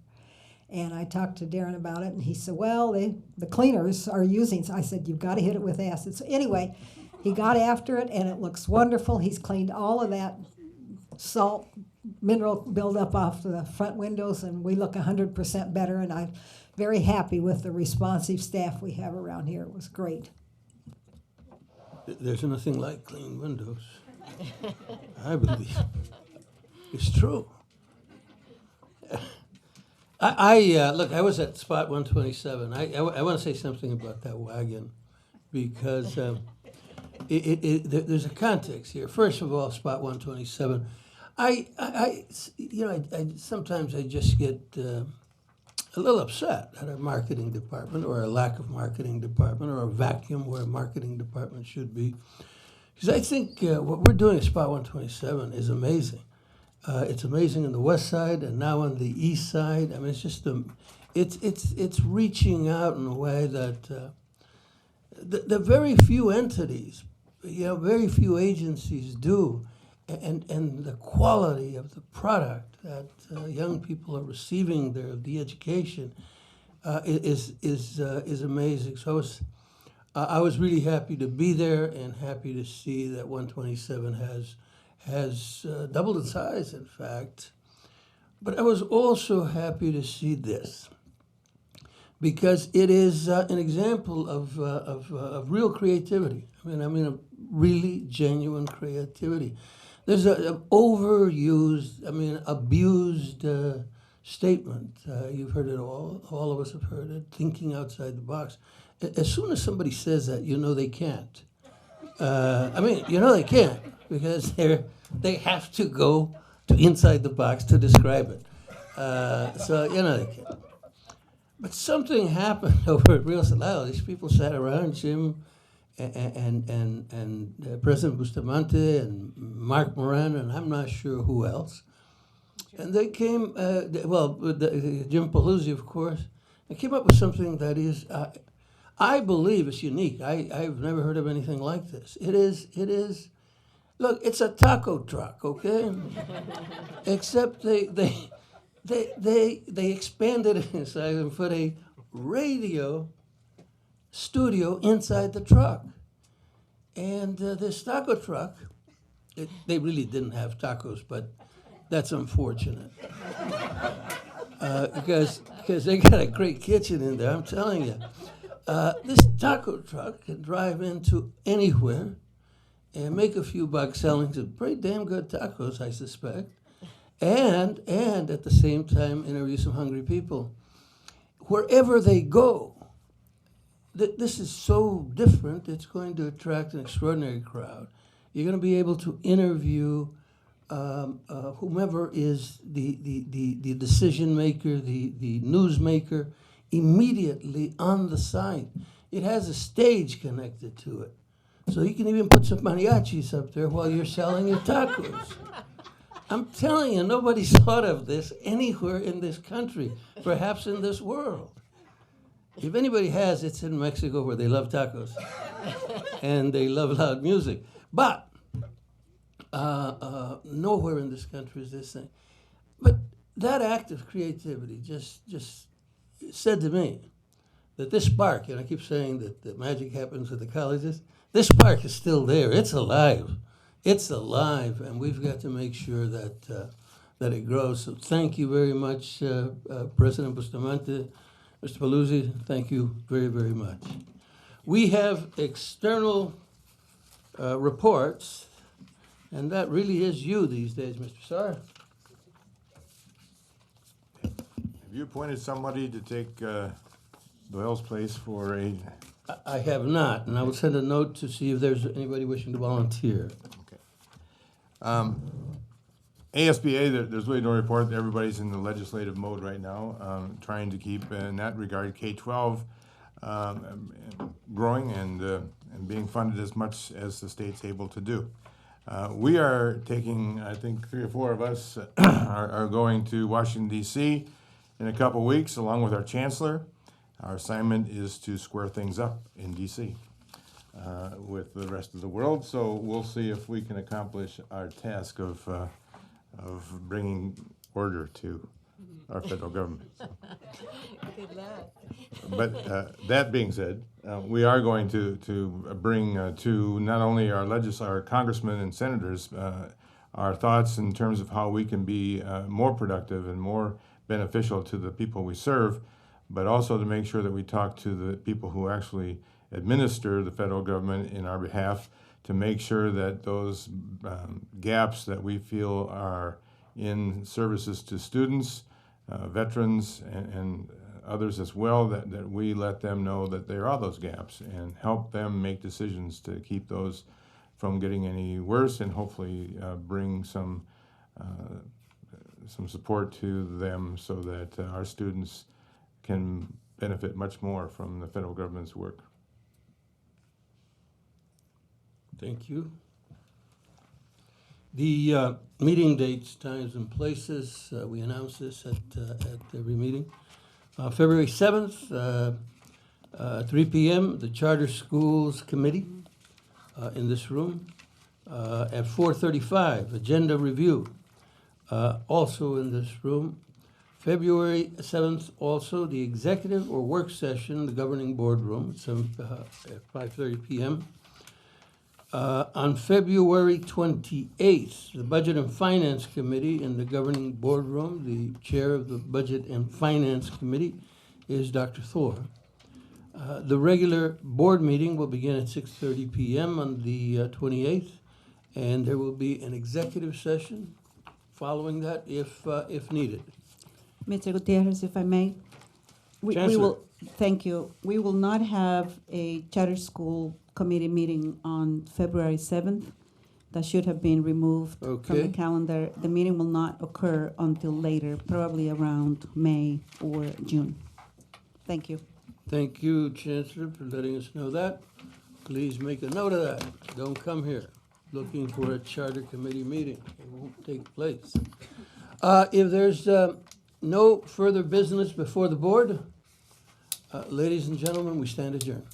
And I talked to Darren about it, and he said, well, the cleaners are using, so I said, you've got to hit it with acid. So anyway, he got after it, and it looks wonderful. He's cleaned all of that salt, mineral buildup off the front windows, and we look 100% better, and I'm very happy with the responsive staff we have around here. It was great. There's nothing like clean windows. I believe. It's true. Look, I was at Spot 127. I want to say something about that wagon because there's a context here. First of all, Spot 127. I sometimes I just get a little upset at our marketing department, or a lack of marketing department, or a vacuum where a marketing department should be. Because I think what we're doing at Spot 127 is amazing. It's amazing on the west side and now on the east side. I mean, it's just it's reaching out in a way that the very few entities, very few agencies do, and the quality of the product that young people are receiving there, the education, is amazing. So I was really happy to be there and happy to see that 127 has doubled in size, in fact. But I was also happy to see this, because it is an example of real creativity. I mean, a really genuine creativity. There's an overused, abused statement. You've heard it all of us have heard it, thinking outside the box. As soon as somebody says that, you know they can't. They can't, because they have to go to inside the box to describe it. They can't. But something happened over at Rio Salado. These people sat around, Jim and President Bustamante and Mark Moran, and I'm not sure who else. And they came, Jim Paluzzi, of course, and came up with something that is, I believe, is unique. I've never heard of anything like this. It is, look, it's a taco truck, okay? Except they expanded it inside and put a radio studio inside the truck. And this taco truck, they really didn't have tacos, but that's unfortunate. Because they got a great kitchen in there, I'm telling you. This taco truck can drive into anywhere and make a few bucks selling some pretty damn good tacos, I suspect. And at the same time interview some hungry people. Wherever they go, this is so different, it's going to attract an extraordinary crowd. You're going to be able to interview whomever is the decision maker, the news maker, immediately on the site. It has a stage connected to it. So you can even put some mariachis up there while you're selling your tacos. I'm telling you, nobody's thought of this anywhere in this country, perhaps in this world. If anybody has, it's in Mexico, where they love tacos and they love loud music. But nowhere in this country is this thing. But that act of creativity just said to me that this spark, and I keep saying that magic happens at the colleges, this spark is still there. It's alive. It's alive, and we've got to make sure that it grows. So thank you very much, President Bustamante, Mr. Paluzzi. Thank you very, very much. We have external reports, and that really is you these days, Mr. Saar. Have you appointed somebody to take Doyle's place for a... I have not, and I will send a note to see if there's anybody wishing to volunteer. ASBA, there's really no report. Everybody's in the legislative mode right now, trying to keep, in that regard, K-12 growing and being funded as much as the state's able to do. We are taking, I think 3 or 4 of us are going to Washington, D.C. in a couple weeks, along with our chancellor. Our assignment is to square things up in D.C. With the rest of the world, so we'll see if we can accomplish our task of bringing order to our federal government. Good luck. But that being said, we are going to bring to not only our congressmen and senators our thoughts in terms of how we can be more productive and more beneficial to the people we serve, but also to make sure that we talk to the people who actually administer the federal government in our behalf, to make sure that those gaps that we feel are in services to students, veterans, and others as well, that we let them know that there are those gaps and help them make decisions to keep those from getting any worse, and hopefully bring some support to them so that our students can benefit much more from the federal government's work. Thank you. The meeting dates, times, and places, we announce this at every meeting. February 7th, 3 p.m., the Charter Schools Committee in this room. At 4:35, agenda review, also in this room. February 7th, also, the executive or work session, the governing boardroom, at 5:30 p.m. On February 28th, the Budget and Finance Committee in the governing boardroom, the chair of the Budget and Finance Committee is Dr. Thor. The regular board meeting will begin at 6:30 p.m. on the 28th, and there will be an executive session following that if needed. Mr. Gutierrez, if I may, we Chancellor. will, thank you. We will not have a charter school committee meeting on February 7th. That should have been removed from the Okay. calendar. The meeting will not occur until later, probably around May or June. Thank you. Thank you, Chancellor, for letting us know that. Please make a note of that. Don't come here looking for a charter committee meeting. It won't take place. If there's no further business before the board, ladies and gentlemen, we stand adjourned.